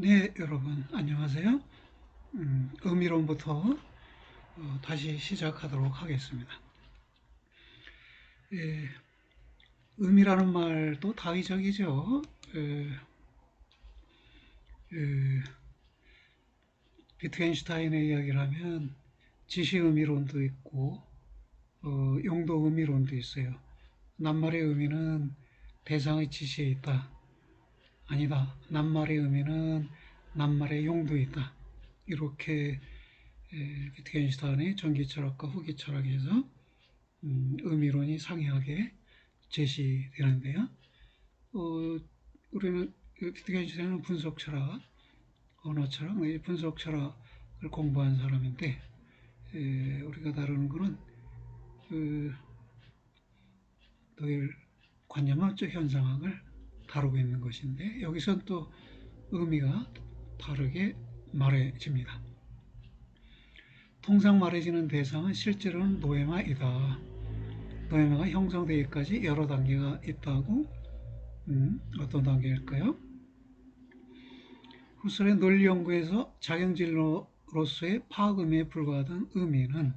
네, 여러분 안녕하세요. 의미론부터 다시 시작하도록 하겠습니다. 예, 의미라는 말도 다의적이죠. 예, 예, 비트겐슈타인의 이야기를 하면 지시의미론도 있고 용도의미론도 있어요. 낱말의 의미는 대상의 지시에 있다. 아니다. 낱말의 의미는 낱말의 용도에 있다. 이렇게 비트겐슈타인의 전기철학과 후기철학에서 의미론이 상이하게 제시되는데요. 우리는 비트겐슈타인은 분석철학, 언어철학, 분석철학을 공부한 사람인데 우리가 다루는 것은 그 독일 관념학적 현상학을 다루고 있는 것인데 여기선 또 의미가 다르게 말해집니다. 통상 말해지는 대상은 실제로는 노예마이다. 노예마가 형성되기까지 여러 단계가 있다고 어떤 단계일까요? 후설의 논리 연구에서 작용진로로서의 파악 의미에 불과하던 의미는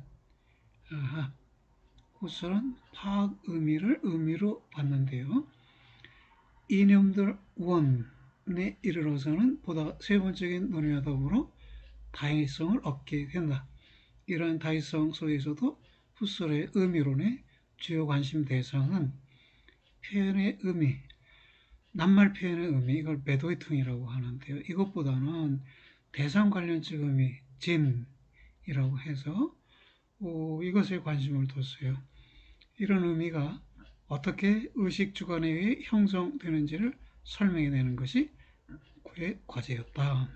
후설은 파악 의미를 의미로 봤는데요. 이념들 원에 이르러서는 보다 세번적인 논의와 더불어 다양성을 얻게 된다. 이러한 다양성 속에서도 후설의 의미론의 주요 관심 대상은 표현의 의미, 낱말 표현의 의미, 이걸 매도의통이라고 하는데요. 이것보다는 대상 관련적 의미, 진이라고 해서 이것에 관심을 뒀어요. 이런 의미가 어떻게 의식 주관에 의해 형성되는지를 설명해내는 것이 그의 과제였다.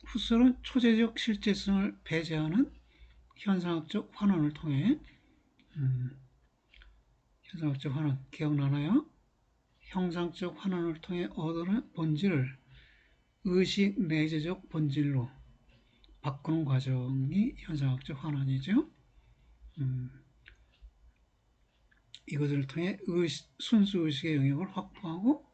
후설은 초제적 실제성을 배제하는 현상학적 환원을 통해 현상학적 환원 기억나나요? 형상적 환원을 통해 얻어낸 본질을 의식 내재적 본질로 바꾸는 과정이 현상학적 환원이죠. 이것을 통해 순수 의식의 영역을 확보하고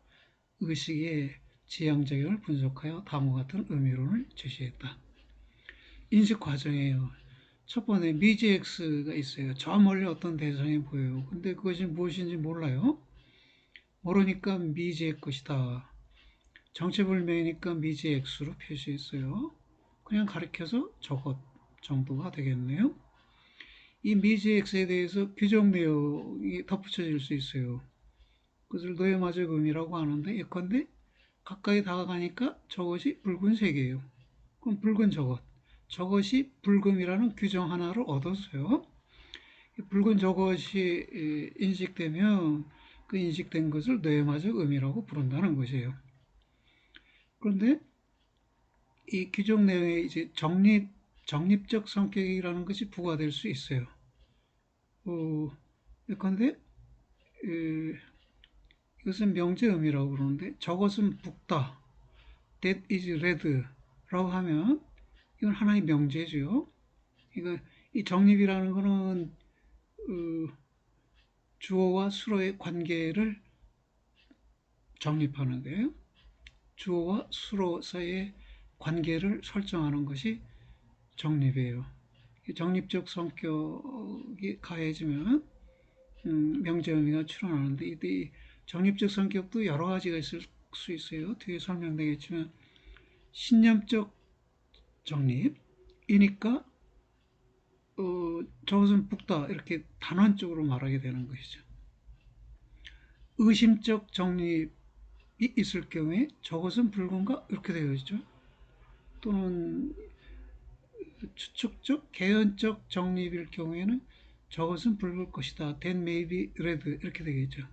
의식의 지향작용을 분석하여 다음과 같은 의미론을 제시했다. 인식 과정이에요. 첫 번째 미지X가 있어요. 저 멀리 어떤 대상이 보여요. 근데 그것이 무엇인지 몰라요. 모르니까 미지의 것이다. 정체불명이니까 미지의 X로 표시했어요. 그냥 가리켜서 저것 정도가 되겠네요. 이 미지의 X에 대해서 규정 내용이 덧붙여질 수 있어요. 그것을 노예마적 의미라고 하는데 예컨대 가까이 다가가니까 저것이 붉은색이에요. 그럼 붉은 저것. 저것이 붉음이라는 규정 하나를 얻었어요. 붉은 저것이 인식되면 그 인식된 것을 노예마적 의미라고 부른다는 것이에요. 그런데 이 규정 내용에 이제 정립적 성격이라는 것이 부과될 수 있어요. 예컨대 이것은 명제 의미라고 그러는데 저것은 붉다, that is red라고 하면 이건 하나의 명제죠. 그러니까 이 정립이라는 것은 주어와 수로의 관계를 정립하는 거예요. 주어와 수로 사이의 관계를 설정하는 것이 정립이에요. 정립적 성격이 가해지면 명제 의미가 출현하는데 이 정립적 성격도 여러 가지가 있을 수 있어요. 뒤에 설명되겠지만 신념적 정립이니까 저것은 붉다 이렇게 단언적으로 말하게 되는 것이죠. 의심적 정립이 있을 경우에 저것은 붉은가 이렇게 되어 있죠. 또는 추측적, 개연적 정립일 경우에는 저것은 붉을 것이다. That may be red 이렇게 되겠죠.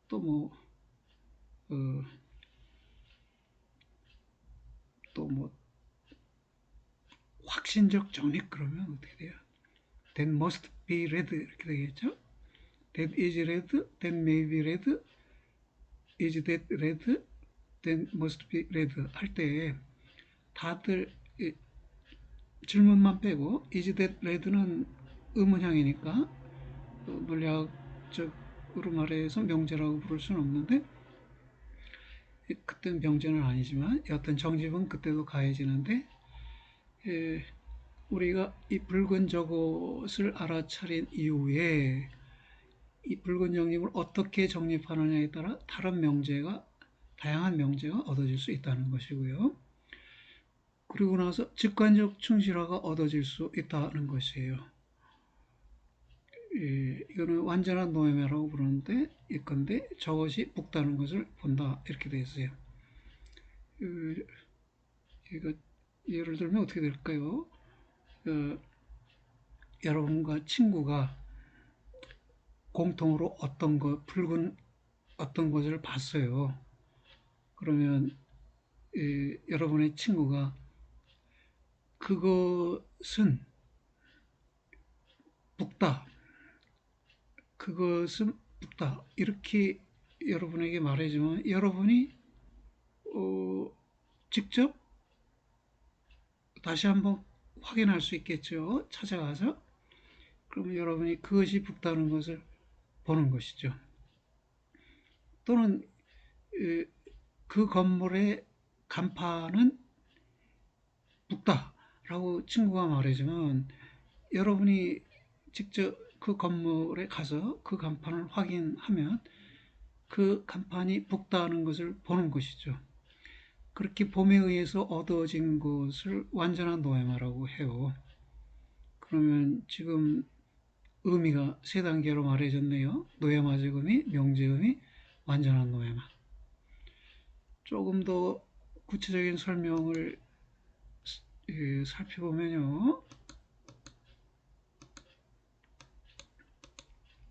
또 뭐, 어, 또 뭐 확신적 정립 그러면 어떻게 돼요? That must be red 이렇게 되겠죠. That is red, that may be red, is that red, that must be red 할 때 다들 질문만 빼고 is that red는 의문형이니까 물리학적으로 말해서 명제라고 부를 수는 없는데 그때는 명제는 아니지만 어떤 정집은 그때도 가해지는데, 우리가 이 붉은 저것을 알아차린 이후에 이 붉은 정립을 어떻게 정립하느냐에 따라 다양한 명제가 얻어질 수 있다는 것이고요. 그리고 나서 직관적 충실화가 얻어질 수 있다는 것이에요. 이거는 완전한 노예매라고 부르는데, 이건데 저것이 북다는 것을 본다, 이렇게 되어 있어요. 이거 예를 들면 어떻게 될까요? 여러분과 친구가 공통으로 붉은 어떤 것을 봤어요. 그러면 여러분의 친구가 그것은 북다, 그것은 북다, 이렇게 여러분에게 말해주면 여러분이 직접 다시 한번 확인할 수 있겠죠. 찾아가서. 그러면 여러분이 그것이 북다는 것을 보는 것이죠. 또는 그 건물의 간판은 북다라고 친구가 말해주면 여러분이 직접 그 건물에 가서 그 간판을 확인하면 그 간판이 북다는 것을 보는 것이죠. 그렇게 봄에 의해서 얻어진 것을 완전한 노예마라고 해요. 그러면 지금 의미가 세 단계로 말해졌네요. 노예마적의미, 명제의미, 완전한 노예마. 조금 더 구체적인 설명을 살펴보면요.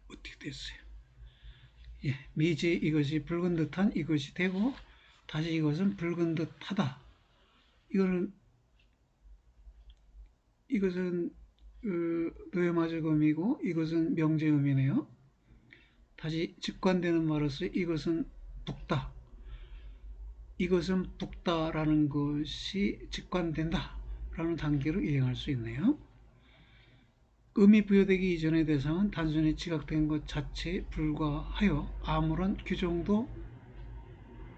어떻게 됐어요? 미지 이것이 붉은 듯한 이것이 되고, 다시 이것은 붉은 듯하다. 이것은 노예마적 의미고, 이것은 명제 의미네요. 다시 직관되는 말로서 이것은 북다, 이것은 북다라는 것이 직관된다 라는 단계로 이행할 수 있네요. 의미 부여되기 이전의 대상은 단순히 지각된 것 자체에 불과하여 아무런 규정도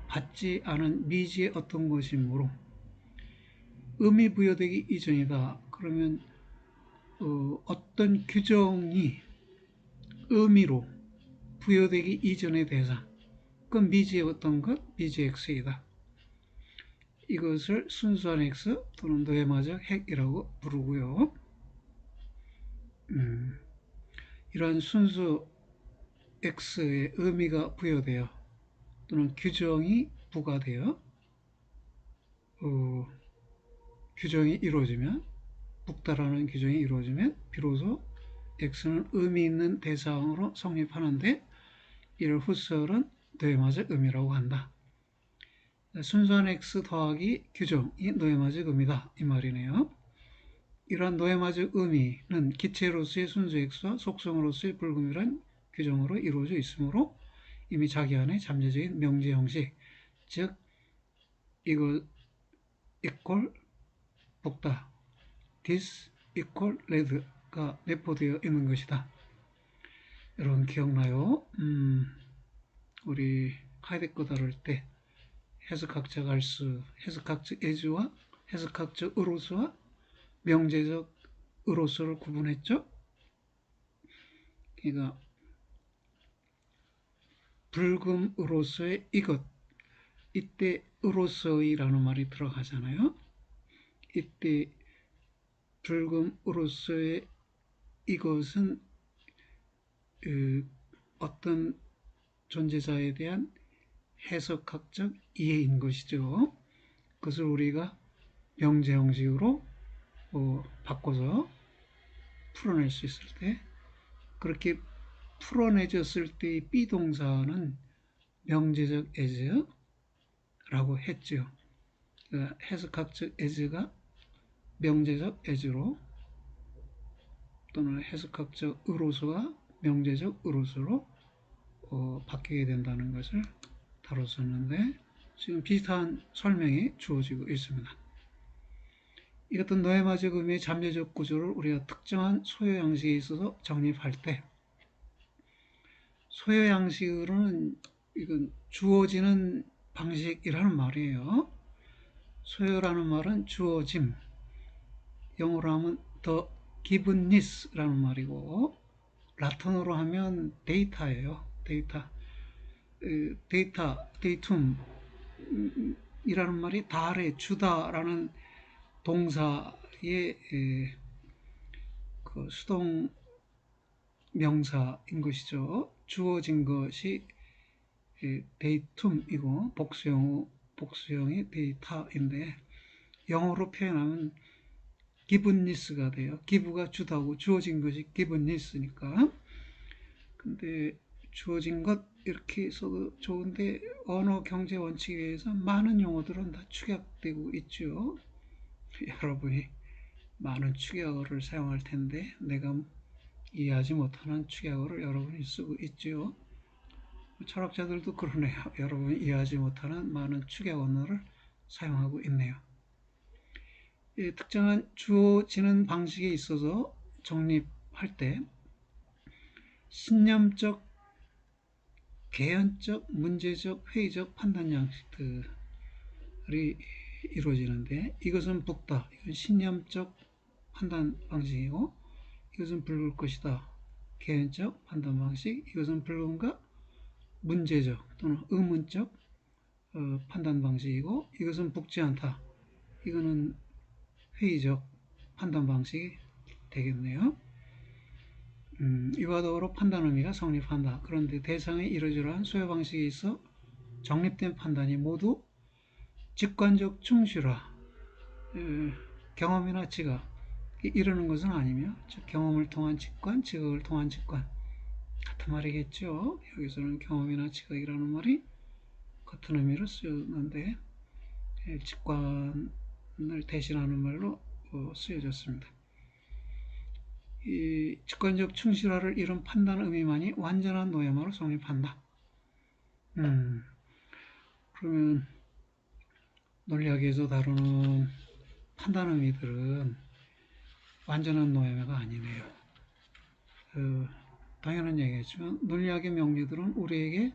받지 않은 미지의 어떤 것이므로, 의미 부여되기 이전이다. 그러면 어떤 규정이 의미로 부여되기 이전의 대상, 그건 미지의 어떤 것, 미지 X이다. 이것을 순수한 X 또는 노예마적 핵이라고 부르고요. 이러한 순수 X의 의미가 부여되어 또는 규정이 부과되어 규정이 이루어지면, 북다라는 규정이 이루어지면 비로소 X는 의미 있는 대상으로 성립하는데, 이를 후설은 노예마적 의미라고 한다. 순수한 X 더하기 규정이 노예마적 의미다, 이 말이네요. 이러한 노예마적 의미는 기체로서의 순수 X와 속성으로서의 불금이란 규정으로 이루어져 있으므로 이미 자기 안에 잠재적인 명제 형식, 즉 이거 equal 북다, this equal red가 내포되어 있는 것이다. 여러분 기억나요? 우리 하이데거 다룰 때 해석학적 알수, 해석학적 as와 해석학적 으로서와 명제적 으로서를 구분했죠. 그러니까 불금으로서의 이것, 이때 으로서의라는 말이 들어가잖아요. 이때 불금으로서의 이것은 어떤 존재자에 대한 해석학적 이해인 것이죠. 그것을 우리가 명제 형식으로 바꿔서 풀어낼 수 있을 때, 그렇게 풀어내졌을 때의 비동사는 명제적 as라고 했죠. 해석학적 as가 명제적 as로, 또는 해석학적 으로서가 명제적 으로서로 바뀌게 된다는 것을 다뤘었는데, 지금 비슷한 설명이 주어지고 있습니다. 이것도 노예마적 의미의 잠재적 구조를 우리가 특정한 소요 양식에 있어서 정립할 때, 소요 양식으로는 이건 주어지는 방식이라는 말이에요. 소요라는 말은 주어짐, 영어로 하면 the givenness라는 말이고, 라틴어로 하면 데이터예요. 데이터. 데이터, 데이툼이라는 말이 달에 주다라는 동사의 그 수동 명사인 것이죠. 주어진 것이 데이툼이고 복수형이 데이터인데, 영어로 표현하면 givenness가 돼요. give가 주다고 주어진 것이 givenness니까. 근데 주어진 것 이렇게 써도 좋은데, 언어 경제 원칙에 의해서 많은 용어들은 다 축약되고 있죠. 여러분이 많은 축약어를 사용할 텐데 내가 이해하지 못하는 축약어를 여러분이 쓰고 있죠. 철학자들도 그러네요. 여러분이 이해하지 못하는 많은 축약 언어를 사용하고 있네요. 특정한 주어지는 방식에 있어서 정립할 때 신념적, 개연적, 문제적, 회의적 판단 양식들이 이루어지는데, 이것은 붓다, 이건 신념적 판단 방식이고, 이것은 붉을 것이다, 개연적 판단 방식, 이것은 붉은가, 문제적 또는 의문적 판단 방식이고, 이것은 붓지 않다, 이거는 회의적 판단 방식이 되겠네요. 이와 더불어 판단 의미가 성립한다. 그런데 대상의 이러저러한 소요 방식에 있어 정립된 판단이 모두 직관적 충실화, 경험이나 지각, 이러는 것은 아니며, 즉 경험을 통한 직관, 지각을 통한 직관, 같은 말이겠죠. 여기서는 경험이나 지각이라는 말이 같은 의미로 쓰였는데, 직관을 대신하는 말로 쓰여졌습니다. 이 직관적 충실화를 이룬 판단 의미만이 완전한 노예마로 성립한다. 그러면 논리학에서 다루는 판단 의미들은 완전한 노예마가 아니네요. 당연한 얘기겠지만 논리학의 명리들은 우리에게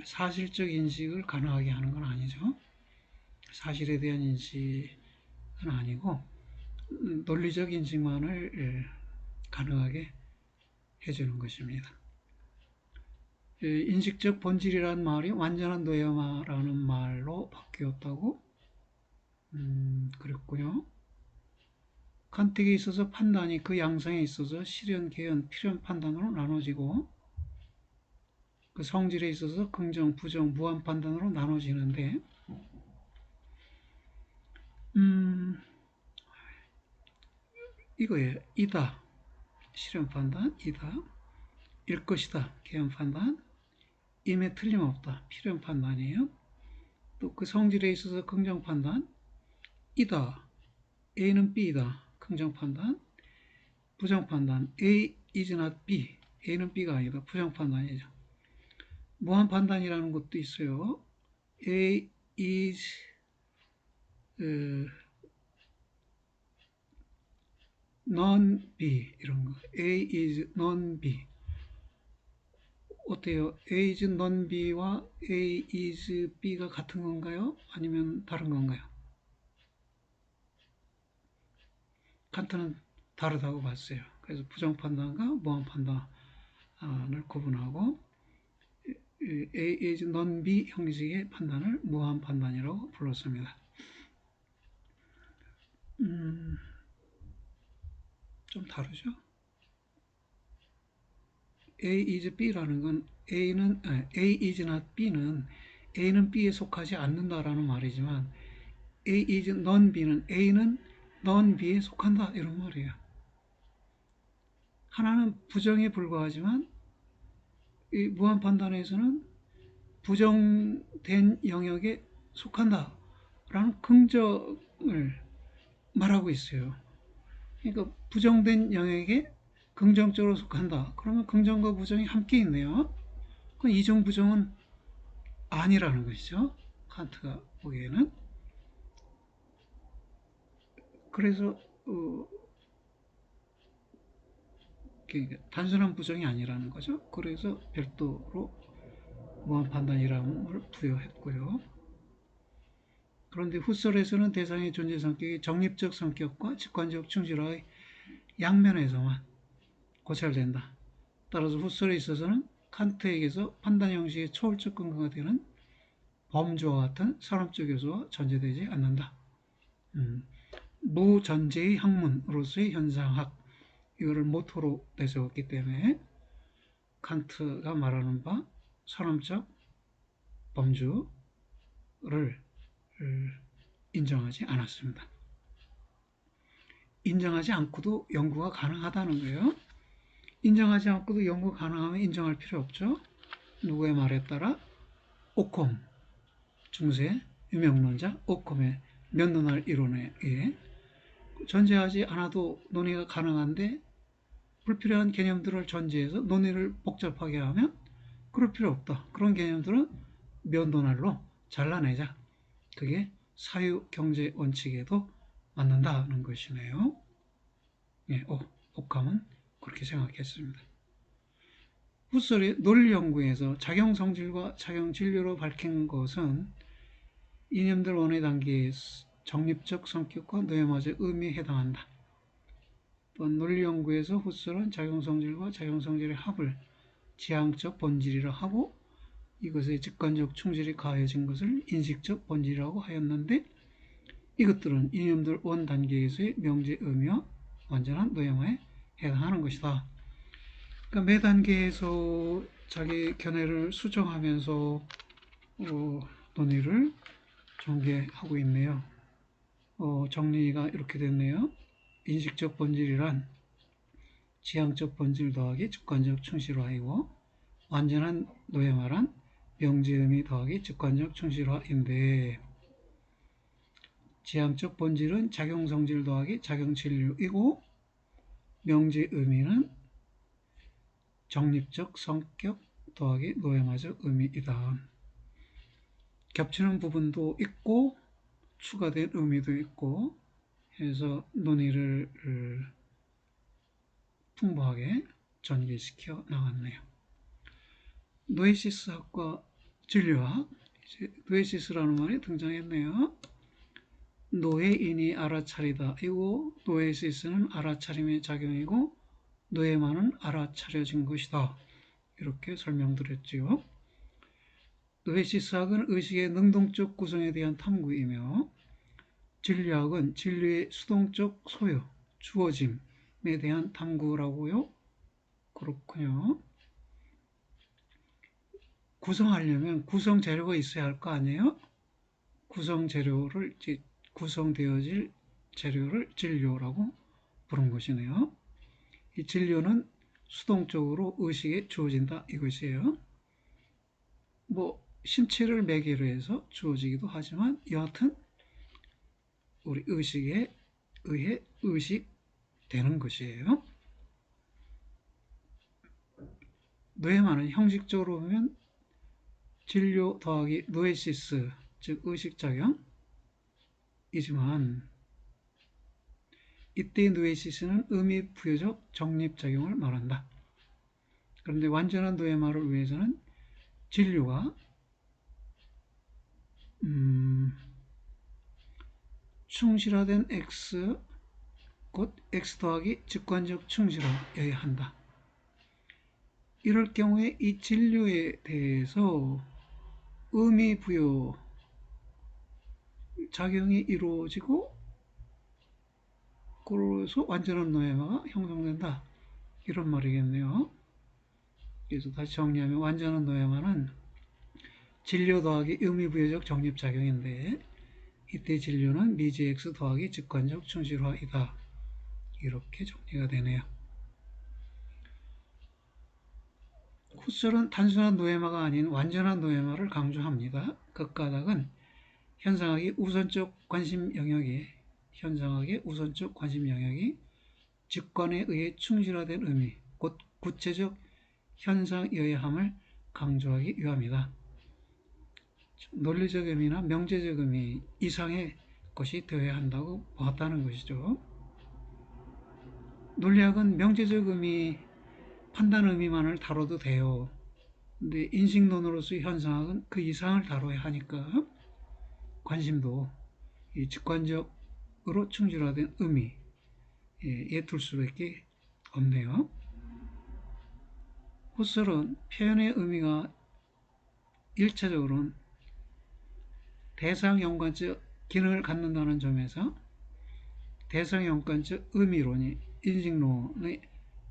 사실적 인식을 가능하게 하는 건 아니죠. 사실에 대한 인식은 아니고 논리적 인식만을 가능하게 해주는 것입니다. 인식적 본질이라는 말이 완전한 노예마라는 말로 바뀌었다고 그랬고요. 간택에 있어서 판단이 그 양상에 있어서 실현, 개연, 필연 판단으로 나눠지고, 그 성질에 있어서 긍정, 부정, 무한 판단으로 나눠지는데, 이거예요. 이다, 실현 판단, 이다. 일 것이다, 개연 판단. 임에 틀림없다, 필연 판단이에요. 또 그 성질에 있어서 긍정 판단, 이다, A는 B이다, 긍정 판단. 부정 판단, A is not B, A는 B가 아니다, 부정 판단이죠. 무한 판단이라는 것도 있어요. A is non-B, 이런 거. A is non-B. 어때요? A is non-B와 A is B가 같은 건가요? 아니면 다른 건가요? 칸트는 다르다고 봤어요. 그래서 부정 판단과 무한 판단을 구분하고, A is non-B 형식의 판단을 무한 판단이라고 불렀습니다. 좀 다르죠? A is B라는 건 A is not B는 A는 B에 속하지 않는다라는 말이지만, A is non-B는 A는 non-B에 속한다, 이런 말이에요. 하나는 부정에 불과하지만 이 무한 판단에서는 부정된 영역에 속한다라는 긍정을 말하고 있어요. 그러니까 부정된 영역에 긍정적으로 속한다. 그러면 긍정과 부정이 함께 있네요. 그 이정 부정은 아니라는 것이죠. 칸트가 보기에는. 그래서 단순한 부정이 아니라는 거죠. 그래서 별도로 무한 판단이라는 부여했고요. 그런데 후설에서는 대상의 존재 성격이 정립적 성격과 직관적 충실화의 양면에서만 고찰된다. 따라서 후설에 있어서는 칸트에게서 판단 형식의 초월적 근거가 되는 범주와 같은 산업적 요소가 전제되지 않는다. 무전제의 학문으로서의 현상학, 이거를 모토로 내세웠기 때문에 칸트가 말하는 바 산업적 범주를 인정하지 않았습니다. 인정하지 않고도 연구가 가능하다는 거예요. 인정하지 않고도 연구 가능하면 인정할 필요 없죠. 누구의 말에 따라 오콤 중세 유명론자 오콤의 면론할 이론에 의해 전제하지 않아도 논의가 가능한데 불필요한 개념들을 전제해서 논의를 복잡하게 하면 그럴 필요 없다. 그런 개념들은 면논할로 잘라내자. 그게 사유경제 원칙에도 맞는다는 것이네요. 예, 옥함은 그렇게 생각했습니다. 후설의 논리연구에서 작용성질과 작용진료로 밝힌 것은 이념들 원의 단계의 정립적 성격과 노예마저 의미에 해당한다. 또한 논리연구에서 후설은 작용성질과 작용성질의 합을 지향적 본질이라 하고 이것의 직관적 충질이 가해진 것을 인식적 본질이라고 하였는데 이것들은 이념들 원 단계에서의 명제 의미와 완전한 노예마에 해당하는 것이다. 그러니까 매 단계에서 자기 견해를 수정하면서 논의를 전개하고 있네요. 정리가 이렇게 됐네요. 인식적 본질이란 지향적 본질 더하기 직관적 충실화이고 완전한 노예마란 명제의미 더하기 직관적 충실화인데 지향적 본질은 작용성질 더하기 작용진료이고 명제의미는 정립적 성격 더하기 노예마적 의미이다. 겹치는 부분도 있고 추가된 의미도 있고 해서 논의를 풍부하게 전개시켜 나갔네요. 노에시스학과 진료학, 노에시스라는 말이 등장했네요. 노예인이 알아차리다 이고 노에시스는 알아차림의 작용이고 노예만은 알아차려진 것이다. 이렇게 설명드렸지요. 노에시스학은 의식의 능동적 구성에 대한 탐구이며 진료학은 진료의 수동적 소유, 주어짐에 대한 탐구라고요. 그렇군요. 구성하려면 구성 재료가 있어야 할 거 아니에요? 구성되어질 재료를 진료라고 부른 것이네요. 이 진료는 수동적으로 의식에 주어진다 이것이에요. 신체를 매개로 해서 주어지기도 하지만 여하튼 우리 의식에 의해 의식되는 것이에요. 노예만은 형식적으로 보면 진료 더하기 노에시스, 즉 의식작용이지만 이때의 노에시스는 의미 부여적 정립작용을 말한다. 그런데 완전한 노예말을 위해서는 진료가 충실화된 X, 곧 X 더하기 직관적 충실화여야 한다. 이럴 경우에 이 진료에 대해서 의미 부여 작용이 이루어지고 그래서 완전한 노예마가 형성된다. 이런 말이겠네요. 그래서 다시 정리하면 완전한 노예마는 진료 더하기 의미 부여적 정립작용인데 이때 진료는 미지 X 더하기 직관적 충실화이다. 이렇게 정리가 되네요. 후설은 단순한 노예마가 아닌 완전한 노예마를 강조합니다. 그 까닭은 현상학의 우선적 관심 영역이 직관에 의해 충실화된 의미, 곧 구체적 현상여야 함을 강조하기 위함이다. 논리적 의미나 명제적 의미 이상의 것이 되어야 한다고 보았다는 것이죠. 논리학은 명제적 의미, 판단 의미만을 다뤄도 돼요. 근데 인식론으로서의 현상학은 그 이상을 다뤄야 하니까 관심도 이 직관적으로 충실화된 의미에 둘 수밖에 없네요. 후설은 표현의 의미가 1차적으로는 대상연관적 기능을 갖는다는 점에서 대상연관적 의미론이 인식론의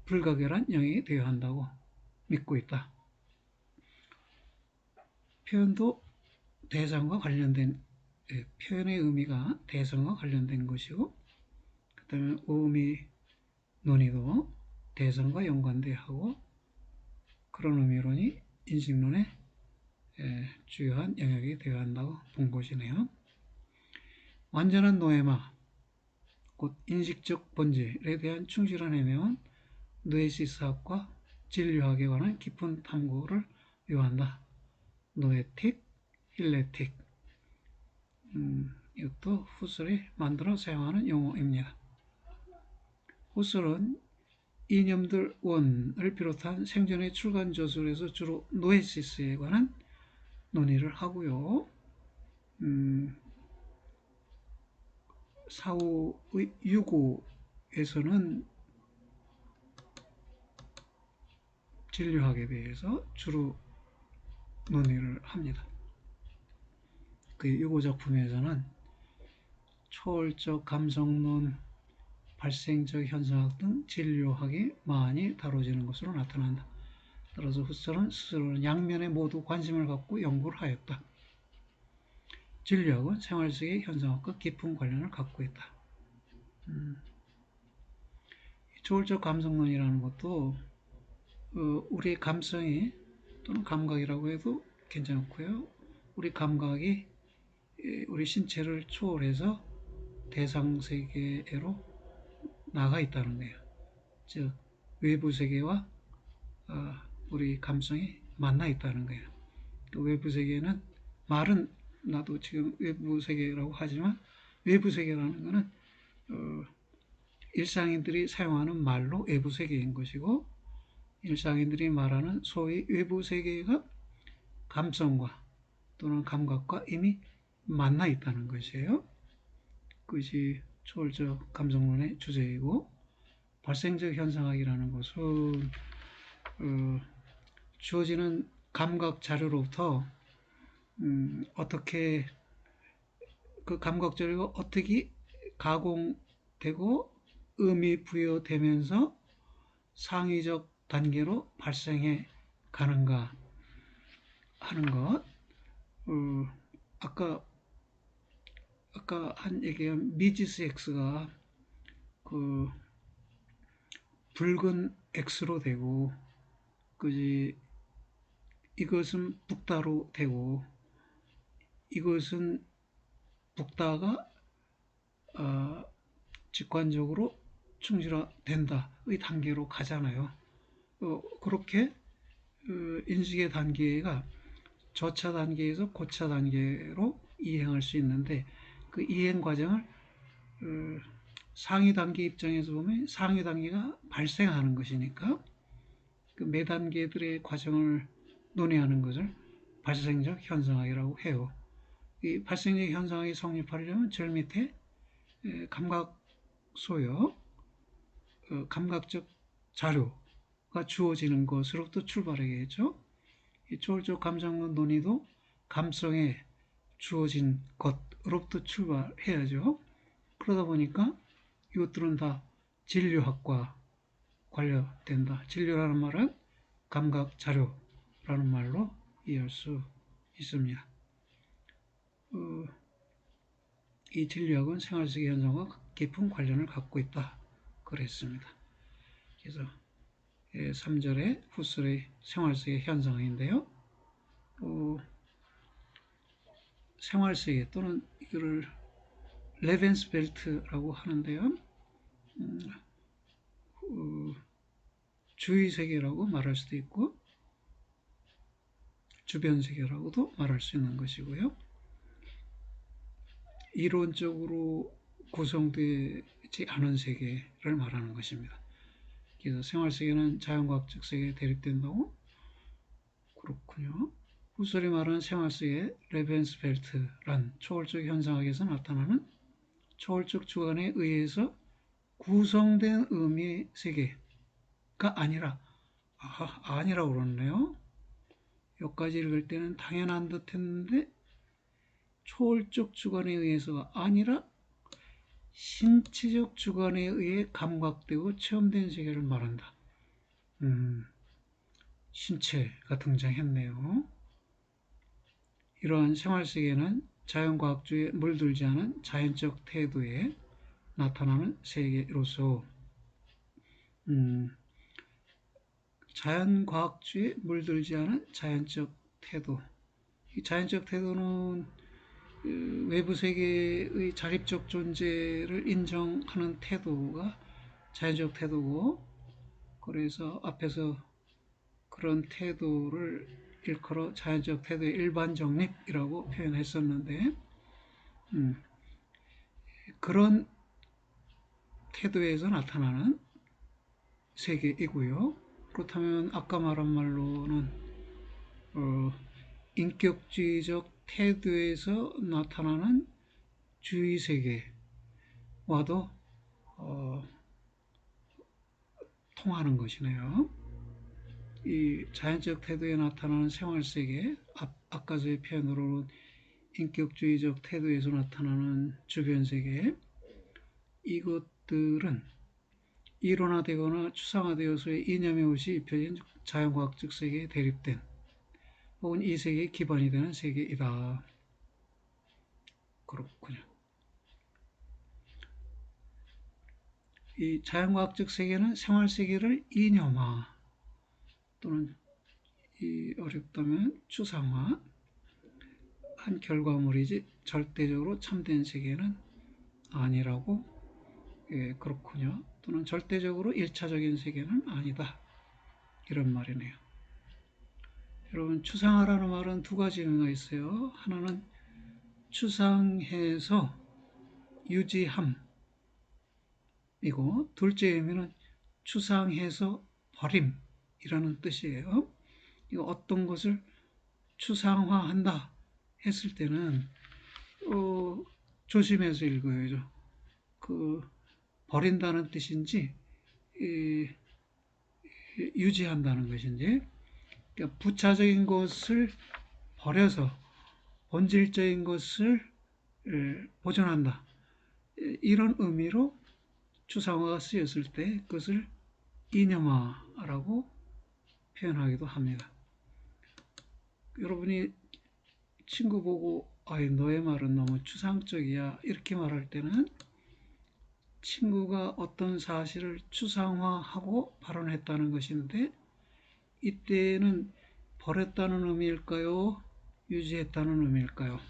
불가결한 영역이 되어야 한다고 믿고 있다. 표현도 대상과 관련된 표현의 의미가 대상과 관련된 것이고 그 다음에 의미 논의도 대상과 연관되어 하고 그런 의미론이 인식론의 주요한 영역이 되어야 한다고 본 것이네요. 완전한 노예마, 곧 인식적 본질에 대한 충실한 해명은 노에시스학과 진료학에 관한 깊은 탐구를 요한다. 노에틱, 힐레틱. 이것도 후설이 만들어 사용하는 용어입니다. 후설은 이념들 원을 비롯한 생전의 출간 저술에서 주로 노에시스에 관한 논의를 하고요. 사후의 유고에서는 진료학에 대해서 주로 논의를 합니다. 그 유고 작품에서는 초월적 감성론, 발생적 현상학 등 진료학이 많이 다뤄지는 것으로 나타난다. 따라서 후설은 스스로는 양면에 모두 관심을 갖고 연구를 하였다. 진료학은 생활 속의 현상학과 깊은 관련을 갖고 있다. 초월적 감성론이라는 것도 우리의 감성이 또는 감각이라고 해도 괜찮고요. 우리 감각이 우리 신체를 초월해서 대상 세계로 나가 있다는 거예요. 즉 외부 세계와 우리 감성이 만나 있다는 거예요. 그 외부 세계는 말은 나도 지금 외부 세계라고 하지만 외부 세계라는 것은 일상인들이 사용하는 말로 외부 세계인 것이고 일상인들이 말하는 소위 외부 세계가 감성과 또는 감각과 이미 만나 있다는 것이에요. 그것이 초월적 감성론의 주제이고 발생적 현상학이라는 것은 주어지는 감각 자료로부터 어떻게 그 감각 자료가 어떻게 가공되고 의미 부여되면서 상위적 단계로 발생해 가는가 하는 것. 아까 한 얘기가 미지스 X가 그 붉은 X로 되고 그지 이것은 북다로 되고 이것은 북다가 직관적으로 충실화된다의 단계로 가잖아요. 그렇게 인식의 단계가 저차 단계에서 고차 단계로 이행할 수 있는데 그 이행 과정을 상위 단계 입장에서 보면 상위 단계가 발생하는 것이니까 그 매 단계들의 과정을 논의하는 것을 발생적 현상학이라고 해요. 이 발생적 현상학이 성립하려면 저 밑에 감각 소역, 감각적 자료가 주어지는 것으로부터 출발하겠죠. 이 초월적 감성론 논의도 감성에 주어진 것으로부터 출발해야죠. 그러다 보니까 이것들은 다 진료학과 관련된다. 진료라는 말은 감각 자료라는 말로 이해할 수 있습니다. 이 진료학은 생활 속의 현상과 깊은 관련을 갖고 있다. 그랬습니다. 그래서 3절의 후설의 생활 속의 현상인데요. 생활 세계 또는 이거를 레벤스벨트라고 하는데요. 주위 세계라고 말할 수도 있고 주변 세계라고도 말할 수 있는 것이고요. 이론적으로 구성되지 않은 세계를 말하는 것입니다. 그래서 생활 세계는 자연과학적 세계에 대립된다고 그렇군요. 후설이 말하는 생활 속의 레벤스펠트란 초월적 현상학에서 나타나는 초월적 주관에 의해서 구성된 의미의 세계가 아니라, 아니라고 그러네요. 여기까지 읽을 때는 당연한 듯 했는데, 초월적 주관에 의해서가 아니라 신체적 주관에 의해 감각되고 체험된 세계를 말한다. 신체가 등장했네요. 이러한 생활세계는 자연과학주의에 물들지 않은 자연적 태도에 나타나는 세계로서 자연과학주의에 물들지 않은 자연적 태도. 이 자연적 태도는 외부 세계의 자립적 존재를 인정하는 태도가 자연적 태도고, 그래서 앞에서 그런 태도를 일컬어 자연적 태도의 일반 정립이라고 표현했었는데, 그런 태도에서 나타나는 세계이고요. 그렇다면 아까 말한 말로는 인격주의적 태도에서 나타나는 주의 세계와도 통하는 것이네요. 이 자연적 태도에 나타나는 생활세계, 아까의 표현으로는 인격주의적 태도에서 나타나는 주변세계, 이것들은 이론화되거나 추상화되어서의 이념의 옷이 입혀진 자연과학적 세계에 대립된 혹은 이 세계의 기반이 되는 세계이다. 그렇군요. 이 자연과학적 세계는 생활세계를 이념화 또는 어렵다면 추상화 한 결과물이지 절대적으로 참된 세계는 아니라고. 그렇군요. 또는 절대적으로 1차적인 세계는 아니다. 이런 말이네요. 여러분, 추상화라는 말은 두 가지 의미가 있어요. 하나는 추상해서 유지함이고, 둘째 의미는 추상해서 버림이라는 뜻이에요. 이거 어떤 것을 추상화한다 했을 때는 조심해서 읽어야죠. 버린다는 뜻인지 유지한다는 것인지, 그러니까 부차적인 것을 버려서 본질적인 것을 보존한다. 이런 의미로 추상화가 쓰였을 때 그것을 이념화라고 표현하기도 합니다. 여러분이 친구 보고 너의 말은 너무 추상적이야 이렇게 말할 때는 친구가 어떤 사실을 추상화하고 발언했다는 것인데, 이때는 버렸다는 의미일까요? 유지했다는 의미일까요?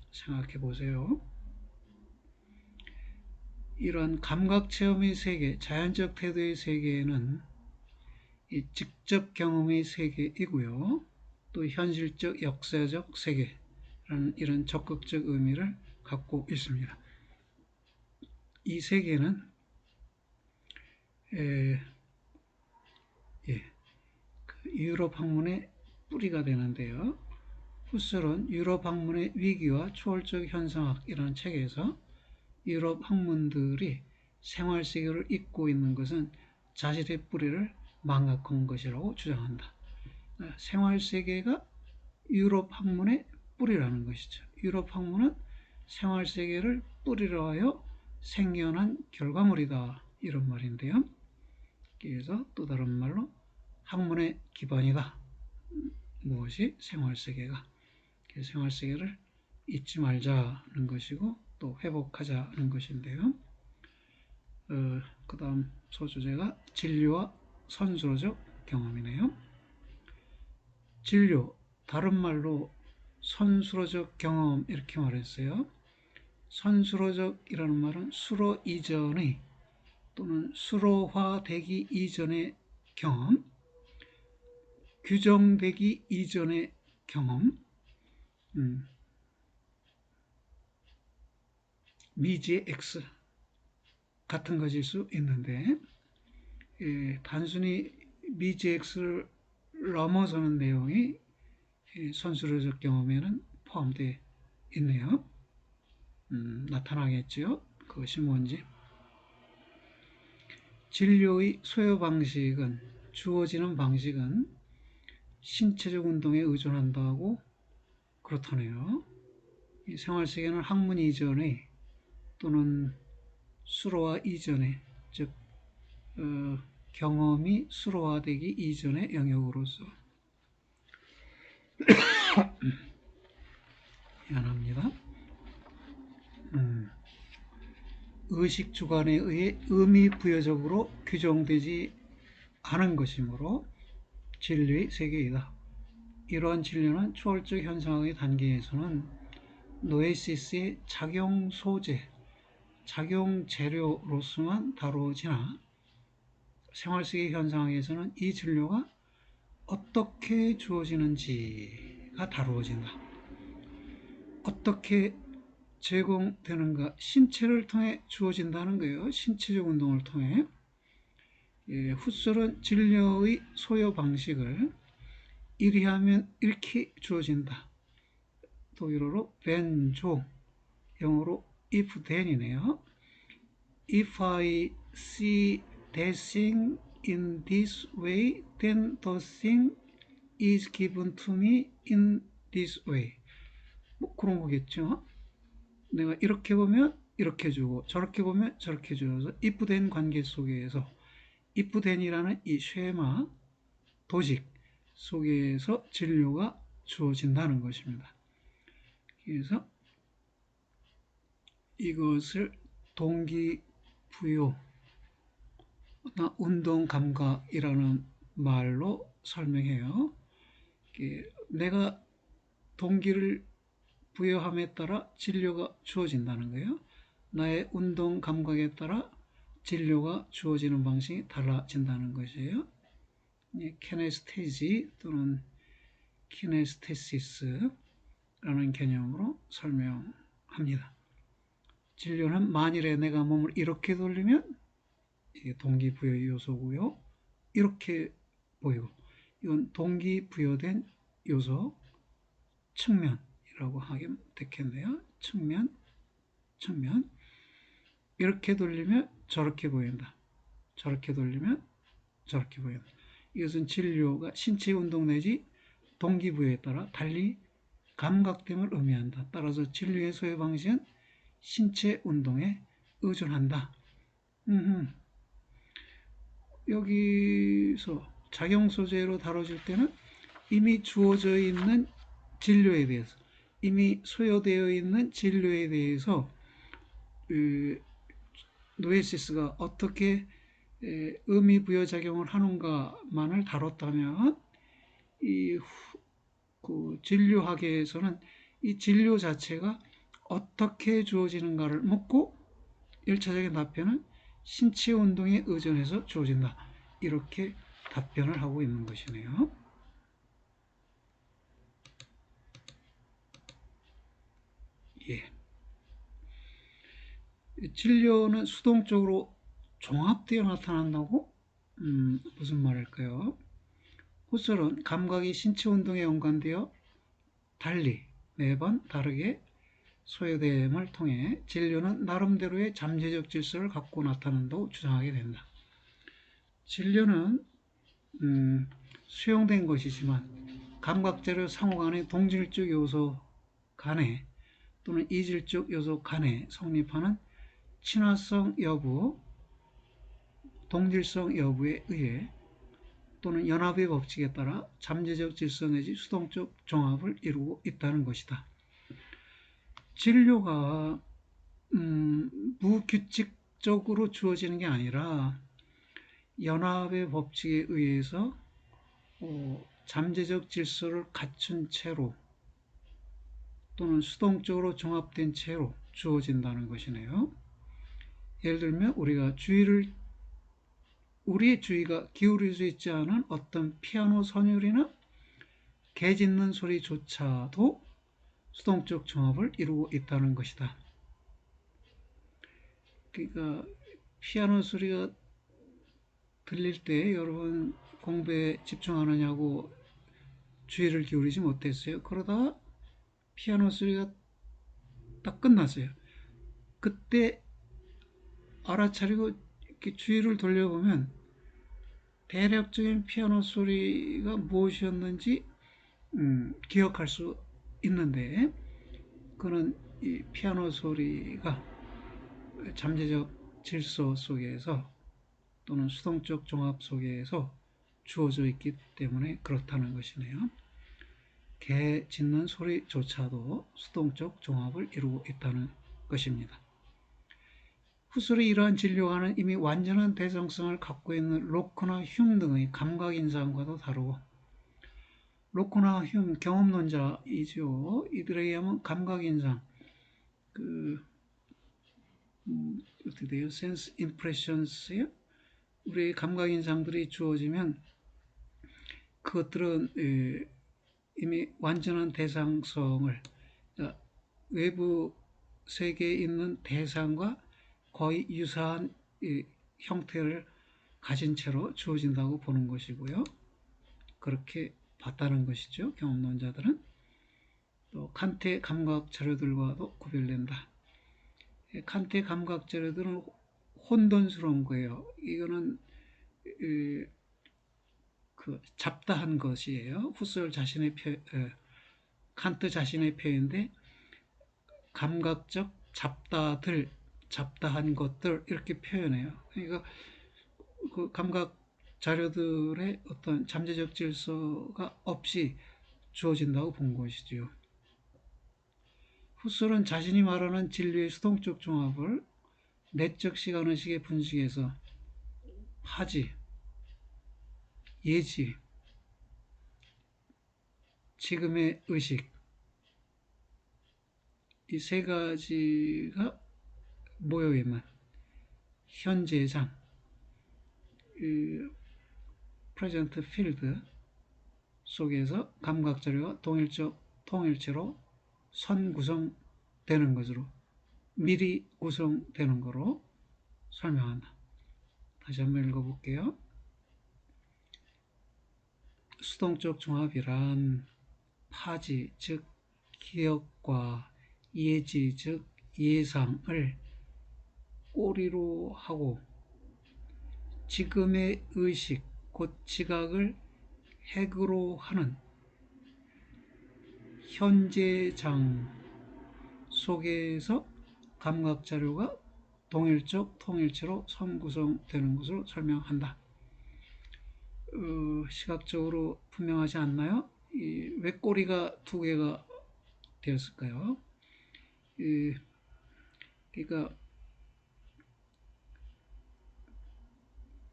생각해 보세요. 이런 감각체험의 세계, 자연적 태도의 세계에는 이 직접 경험의 세계이고요. 또 현실적, 역사적 세계라는 이런 적극적 의미를 갖고 있습니다. 이 세계는 유럽 학문의 뿌리가 되는데요. 후설은 유럽 학문의 위기와 초월적 현상학이라는 책에서 유럽 학문들이 생활세계를 잇고 있는 것은 자신의 뿌리를 망각한 것이라고 주장한다. 생활세계가 유럽 학문의 뿌리라는 것이죠. 유럽 학문은 생활세계를 뿌리로 하여 생겨난 결과물이다. 이런 말인데요. 그래서 또 다른 말로 학문의 기반이다. 무엇이? 생활세계가. 생활세계를 잊지 말자는 것이고 또 회복하자는 것인데요. 그 다음 소주제가 진료와 선수로적 경험이네요. 진료, 다른 말로 선수로적 경험 이렇게 말했어요. 선수로적이라는 말은 수로 이전의 또는 수로화되기 이전의 경험, 규정되기 이전의 경험, 미지의 X 같은 것일 수 있는데, 단순히 미지의 X를 넘어서는 내용이 선술의적 경험에는 포함되어 있네요. 나타나겠죠. 그것이 뭔지. 진료의 소요 방식은, 주어지는 방식은 신체적 운동에 의존한다고 그렇다네요. 이 생활세계는 학문 이전에 또는 수로화 이전에, 즉 경험이 수로화되기 이전의 영역으로서 미안합니다. 의식 주관에 의해 의미 부여적으로 규정되지 않은 것이므로 진리의 세계이다. 이러한 진료는 초월적 현상의 단계에서는 노에시스의 작용 소재, 작용 재료로서만 다루어지나 생활세계 현상에서는 이 진료가 어떻게 주어지는지가 다루어진다. 어떻게 제공되는가? 신체를 통해 주어진다는 거예요. 신체적 운동을 통해. 훗설은 진료의 소요 방식을 이리 하면 이렇게 주어진다. 독일어로 벤조, 영어로 if then이네요. If I see that thing in this way, then the thing is given to me in this way. 뭐 그런 거겠죠. 내가 이렇게 보면 이렇게 주고 저렇게 보면 저렇게 주어서 if then 관계 속에서 if then이라는 이 쉐마, 도식 속에서 진료가 주어진다는 것입니다. 그래서 이것을 동기부여나 운동감각이라는 말로 설명해요. 내가 동기를 부여함에 따라 진료가 주어진다는 거예요. 나의 운동감각에 따라 진료가 주어지는 방식이 달라진다는 것이에요. 키네스테지 또는 키네스테시스라는 개념으로 설명합니다. 진료는 만일에 내가 몸을 이렇게 돌리면 이게 동기부여 요소고요. 이렇게 보이고 이건 동기부여된 요소 측면이라고 하면 되겠네요. 측면 이렇게 돌리면 저렇게 보인다. 저렇게 돌리면 저렇게 보인다. 이것은 진료가 신체 운동 내지 동기부여에 따라 달리 감각됨을 의미한다. 따라서 진료의 소요 방식은 신체 운동에 의존한다. 여기서 작용 소재로 다뤄질 때는 이미 주어져 있는 진료에 대해서, 이미 소요되어 있는 진료에 대해서 노에시스가 어떻게 의미 부여작용을 하는가만을 다뤘다면 그 진료학에서는 이 진료 자체가 어떻게 주어지는가를 묻고 1차적인 답변은 신체 운동에 의존해서 주어진다. 이렇게 답변을 하고 있는 것이네요. 진료는 수동적으로 종합되어 나타난다고? 무슨 말일까요? 훗설은 감각이 신체 운동에 연관되어 달리 매번 다르게 소요됨을 통해 진료는 나름대로의 잠재적 질서를 갖고 나타난다고 주장하게 된다. 진료는 수용된 것이지만 감각재료 상호 간의 동질적 요소 간에 또는 이질적 요소 간에 성립하는 친화성 여부, 동질성 여부에 의해 또는 연합의 법칙에 따라 잠재적 질서 내지 수동적 종합을 이루고 있다는 것이다. 진료가 무규칙적으로 주어지는 게 아니라 연합의 법칙에 의해서 잠재적 질서를 갖춘 채로 또는 수동적으로 종합된 채로 주어진다는 것이네요. 예를 들면 우리의 주의가 기울일 수 있지 않은 어떤 피아노 선율이나 개 짖는 소리조차도 수동적 종합을 이루고 있다는 것이다. 그러니까 피아노 소리가 들릴 때 여러분 공부에 집중하느냐고 주의를 기울이지 못했어요. 그러다가 피아노 소리가 딱 끝났어요. 그때 알아차리고 이렇게 주의를 돌려보면 대략적인 피아노 소리가 무엇이었는지 기억할 수 있는데, 그는 이 피아노 소리가 잠재적 질서 속에서 또는 수동적 종합 속에서 주어져 있기 때문에 그렇다는 것이네요. 개 짖는 소리조차도 수동적 종합을 이루고 있다는 것입니다. 후설의 이러한 진료와는 이미 완전한 대성성을 갖고 있는 로크나 흉 등의 감각인상과도 다르고, 로크나 흉 경험론자이죠. 이들에 의하면 감각인상, 어떻게 돼요? sense impressions요? 우리의 감각인상들이 주어지면 그것들은 이미 완전한 대상성을, 외부 세계에 있는 대상과 거의 유사한 형태를 가진 채로 주어진다고 보는 것이고요. 그렇게 봤다는 것이죠. 경험론자들은. 또 칸트의 감각 자료들과도 구별된다. 칸트의 감각 자료들은 혼돈스러운 거예요. 이거는 잡다한 것이에요. 후설 자신의 칸트 자신의 표현인데, 감각적 잡다한 것들 이렇게 표현해요. 그러니까 그 감각 자료들의 어떤 잠재적 질서가 없이 주어진다고 본 것이죠. 후설은 자신이 말하는 진리의 수동적 종합을 내적 시간의식의 분식에서 파지, 예지, 지금의 의식, 이 세 가지가 모여 있는 현재장, 프레젠트 필드 속에서 감각 자료가 통일체로 선 구성되는 것으로, 미리 구성되는 것으로 설명한다. 다시 한번 읽어볼게요. 수동적 종합이란 파지, 즉 기억과 예지, 즉 예상을 꼬리로 하고 지금의 의식, 곧 지각을 핵으로 하는 현재장 속에서 감각자료가 동일적 통일체로 선구성되는 것으로 설명한다. 시각적으로 분명하지 않나요? 왜 꼬리가 두 개가 되었을까요? 그러니까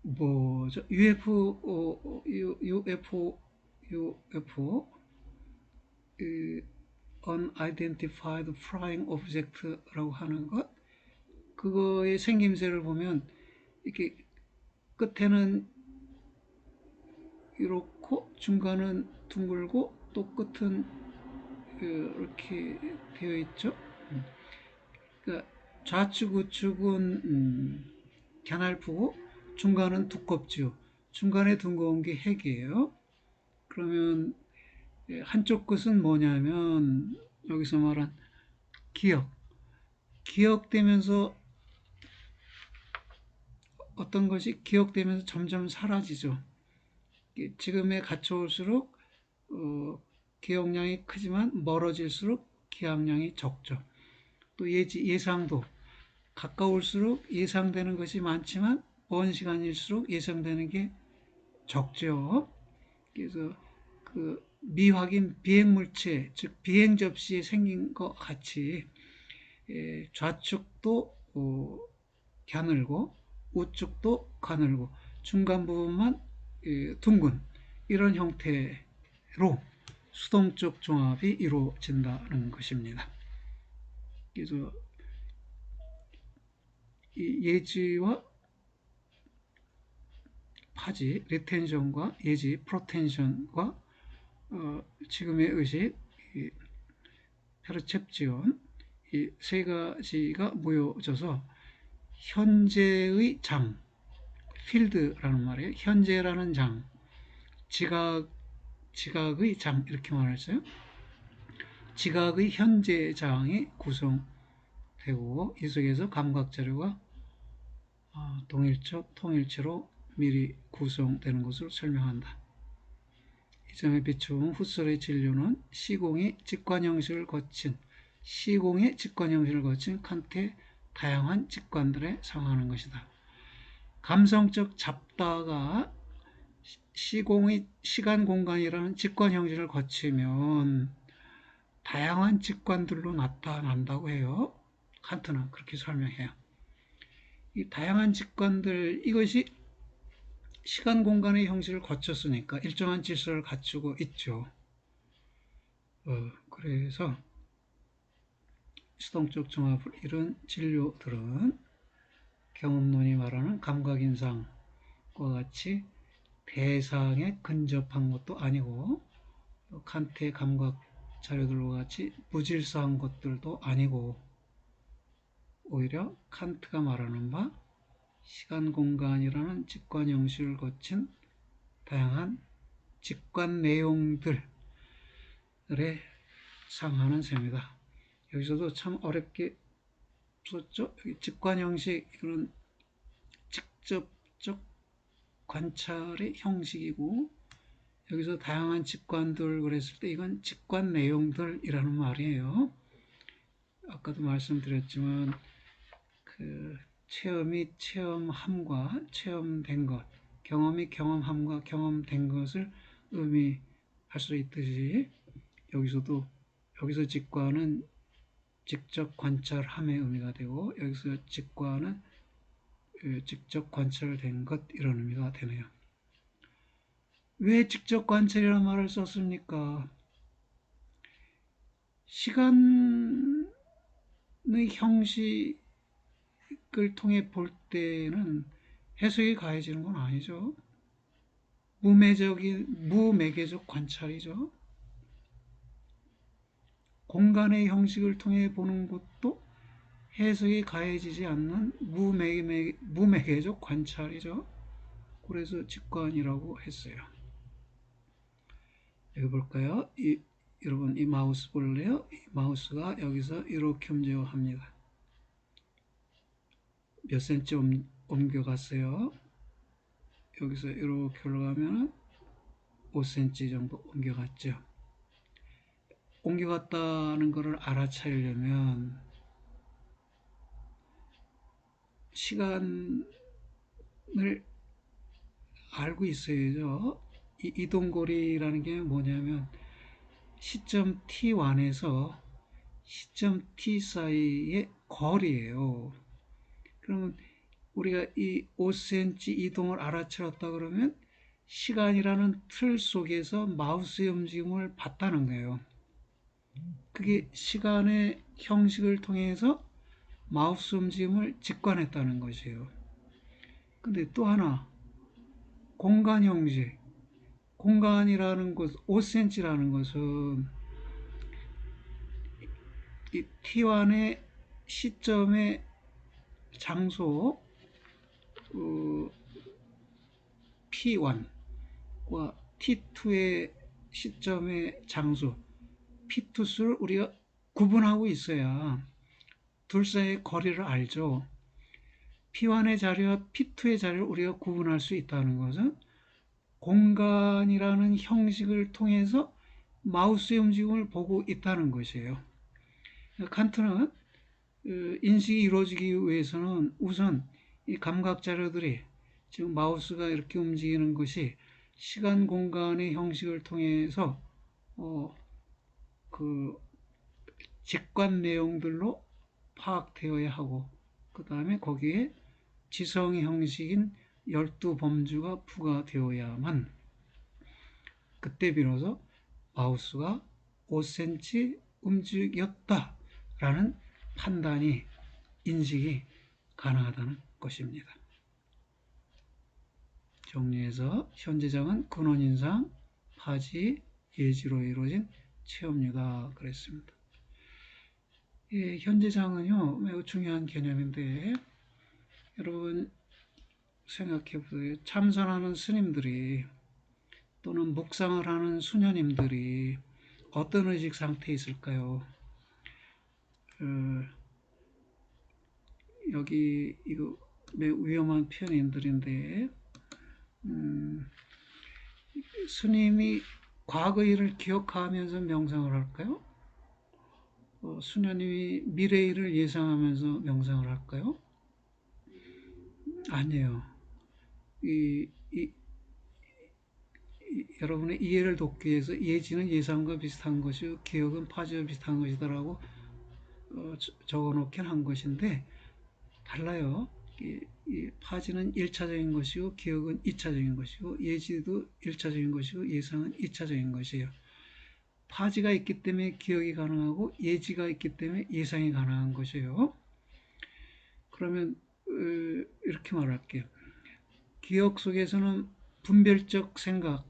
뭐죠? UFO Unidentified Flying Object라고 하는 것, 그거의 생김새를 보면 이렇게 끝에는 이렇고 중간은 둥글고 또 끝은 이렇게 되어 있죠. 그러니까 좌측 우측은 가냘프고 중간은 두껍죠. 중간에 둥근 게 핵이에요. 그러면 한쪽 끝은 뭐냐면 여기서 말한 기억되면서 어떤 것이 기억되면서 점점 사라지죠. 지금에 갇혀올수록 기억량이 크지만 멀어질수록 기억량이 적죠. 또 예상도 가까울수록 예상되는 것이 많지만 먼 시간일수록 예상되는 게 적죠. 그래서 그 미확인 비행물체, 즉 비행 접시에 생긴 것 같이 좌측도 가늘고 우측도 가늘고 중간 부분만 둥근 이런 형태로 수동적 종합이 이루어진다는 것입니다. 그래서 이 예지와 파지, 리텐션과 예지, 프로텐션과 지금의 의식, 페르셉지온, 이 세 가지가 모여져서 현재의 장, 필드라는 말이에요. 현재라는 장, 지각 지각의 장 이렇게 말했어요. 지각의 현재 장이 구성되고 이 속에서 감각자료가 동일적, 통일체로 미리 구성되는 것을 설명한다. 이 점에 비추은 후설의 진료는 시공의 직관 형식을 거친 칸트의 다양한 직관들에 상응하는 것이다. 감성적 잡다가 시공의 시간 공간이라는 직관 형식을 거치면 다양한 직관들로 나타난다고 해요. 칸트는 그렇게 설명해요. 이 다양한 직관들, 이것이 시간 공간의 형식을 거쳤으니까 일정한 질서를 갖추고 있죠. 그래서 수동적 종합을 이룬 진료들은 경험론이 말하는 감각인상과 같이 대상에 근접한 것도 아니고 칸트의 감각 자료들과 같이 무질서한 것들도 아니고 오히려 칸트가 말하는 바 시간 공간이라는 직관 형식을 거친 다양한 직관 내용들에 상하는 셈이다. 여기서도 참 어렵게 썼죠. 직관 형식, 이건 직접적 관찰의 형식이고 여기서 다양한 직관들 그랬을 때 이건 직관 내용들이라는 말이에요. 아까도 말씀드렸지만 그 체험이 체험함과 체험된 것, 경험이 경험함과 경험된 것을 의미할 수 있듯이 여기서 직관은 직접 관찰함의 의미가 되고 여기서 직관은 직접 관찰된 것 이런 의미가 되네요. 왜 직접 관찰이라는 말을 썼습니까? 시간의 형식을 통해 볼 때는 해석이 가해지는 건 아니죠. 무매개적 관찰이죠. 공간의 형식을 통해 보는 것도 해석이 가해지지 않는 무매개적 관찰이죠. 그래서 직관이라고 했어요. 여기 볼까요? 여러분 이 마우스 볼래요? 이 마우스가 여기서 이렇게 움직여합니다. 몇 센치 옮겨갔어요? 여기서 이렇게 올라가면 5cm 정도 옮겨갔죠. 옮겨갔다는 것을 알아차리려면 시간을 알고 있어야죠. 이 이동거리라는 게 뭐냐면 시점 t1에서 시점 t 사이의 거리예요. 그러면 우리가 이 5cm 이동을 알아차렸다 그러면 시간이라는 틀 속에서 마우스의 움직임을 봤다는 거예요. 그게 시간의 형식을 통해서 마우스 움직임을 직관했다는 것이에요. 근데 또 하나 공간 형식, 공간이라는 것, 5cm라는 것은 이 T1의 시점의 장소 P1과 T2의 시점의 장소 P2수를 우리가 구분하고 있어야 둘 사이의 거리를 알죠. P1의 자리와 P2의 자리를 우리가 구분할 수 있다는 것은 공간이라는 형식을 통해서 마우스의 움직임을 보고 있다는 것이에요. 칸트는 인식이 이루어지기 위해서는 우선 이 감각 자료들이 지금 마우스가 이렇게 움직이는 것이 시간 공간의 형식을 통해서 그 직관 내용들로 파악되어야 하고 그 다음에 거기에 지성의 형식인 12범주가 부과되어야만 그때 비로소 마우스가 5cm 움직였다라는 판단이 인식이 가능하다는 것입니다. 정리해서 현재장은 근원인상, 파지, 예지로 이루어진 체험유다 그랬습니다. 예, 현재장은요 매우 중요한 개념인데 여러분 생각해 보세요. 참선하는 스님들이 또는 묵상을 하는 수녀님들이 어떤 의식 상태에 있을까요? 여기 이거 매우 위험한 표현들인데 스님이 과거 일을 기억하면서 명상을 할까요? 수녀님이 미래 일을 예상하면서 명상을 할까요? 아니에요. 여러분의 이해를 돕기 위해서 예지는 예상과 비슷한 것이고 기억은 파지와 비슷한 것이다라고 적어놓긴 한 것인데 달라요. 파지는 1차적인 것이고 기억은 2차적인 것이고 예지도 1차적인 것이고 예상은 2차적인 것이에요. 파지가 있기 때문에 기억이 가능하고 예지가 있기 때문에 예상이 가능한 것이에요. 그러면 이렇게 말할게요. 기억 속에서는 분별적 생각,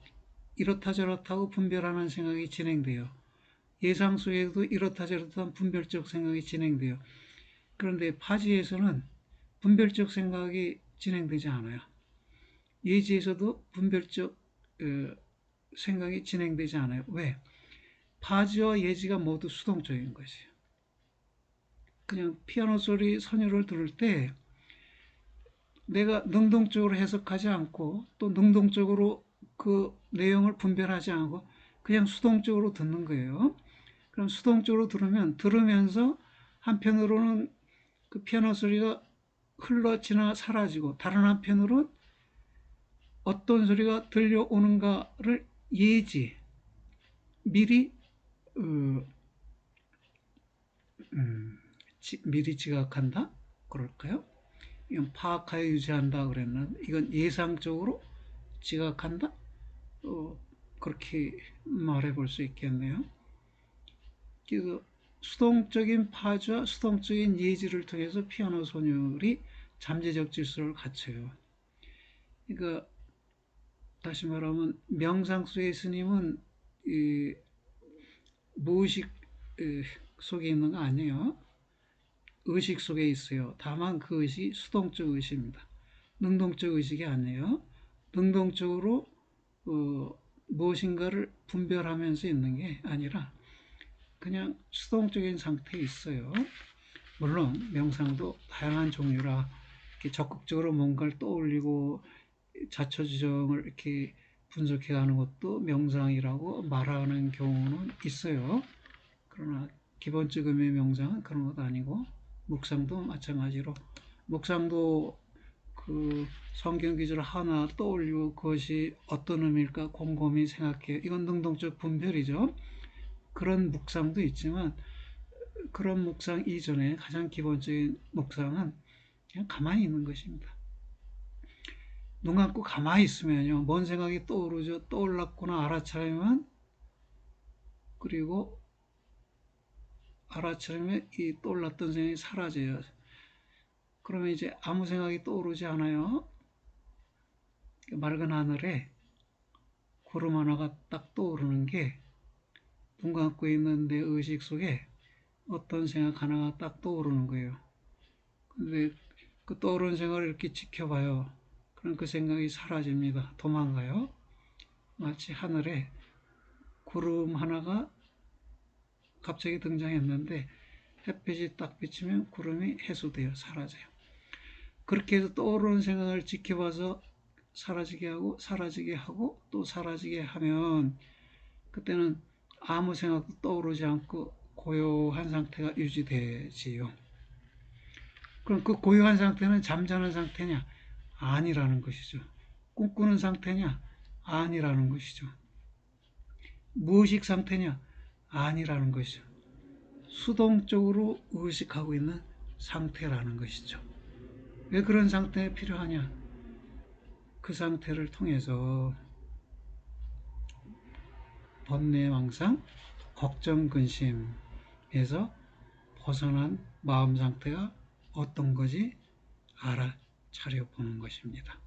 이렇다 저렇다고 분별하는 생각이 진행돼요. 예상 속에도 이렇다 저렇다 분별적 생각이 진행돼요. 그런데 파지에서는 분별적 생각이 진행되지 않아요. 예지에서도 분별적 생각이 진행되지 않아요. 왜? 파지와 예지가 모두 수동적인 것이에요. 그냥 피아노 소리 선율을 들을 때 내가 능동적으로 해석하지 않고 또 능동적으로 그 내용을 분별하지 않고 그냥 수동적으로 듣는 거예요. 그럼 수동적으로 들으면서 한편으로는 그 피아노 소리가 흘러 지나 사라지고 다른 한편으로는 어떤 소리가 들려오는가를 미리 어, 미리 지각한다 그럴까요? 이건 파악하여 유지한다 그랬는데 이건 예상적으로 지각한다 그렇게 말해 볼 수 있겠네요. 그래서 수동적인 파주와 수동적인 예지를 통해서 피아노 선율이 잠재적 질서를 갖춰요. 그러니까 다시 말하면 명상 속의 스님은 이 무의식 속에 있는 거 아니에요. 의식 속에 있어요. 다만 그 의식이 수동적 의식입니다. 능동적 의식이 아니에요. 능동적으로 무엇인가를 분별하면서 있는 게 아니라 그냥 수동적인 상태에 있어요. 물론 명상도 다양한 종류라 이렇게 적극적으로 뭔가를 떠올리고 자초지종을 이렇게 분석해 가는 것도 명상이라고 말하는 경우는 있어요. 그러나 기본적인 명상은 그런 것 아니고 묵상도 마찬가지로 묵상도 그 성경 기절 하나 떠올리고 그것이 어떤 의미일까 곰곰이 생각해요. 이건 능동적 분별이죠. 그런 묵상도 있지만 그런 묵상 이전에 가장 기본적인 묵상은 그냥 가만히 있는 것입니다. 눈 감고 가만히 있으면요. 뭔 생각이 떠오르죠. 떠올랐구나 알아차리면 그리고 알아차리면 이 떠올랐던 생각이 사라져요. 그러면 이제 아무 생각이 떠오르지 않아요. 맑은 하늘에 구름 하나가 딱 떠오르는 게 눈 감고 있는 내 의식 속에 어떤 생각 하나가 딱 떠오르는 거예요. 근데 그 떠오르는 생각을 이렇게 지켜봐요. 그럼 그 생각이 사라집니다. 도망가요. 마치 하늘에 구름 하나가 갑자기 등장했는데 햇빛이 딱 비치면 구름이 해소돼요. 사라져요. 그렇게 해서 떠오르는 생각을 지켜봐서 사라지게 하고 또 사라지게 하면 그때는 아무 생각도 떠오르지 않고 고요한 상태가 유지되지요. 그럼 그 고요한 상태는 잠자는 상태냐? 아니라는 것이죠. 꿈꾸는 상태냐? 아니라는 것이죠. 무의식 상태냐? 아니라는 것이죠. 수동적으로 의식하고 있는 상태라는 것이죠. 왜 그런 상태가 필요하냐? 그 상태를 통해서 번뇌망상, 걱정, 근심에서 벗어난 마음 상태가 어떤 것이 알아차려 보는 것입니다.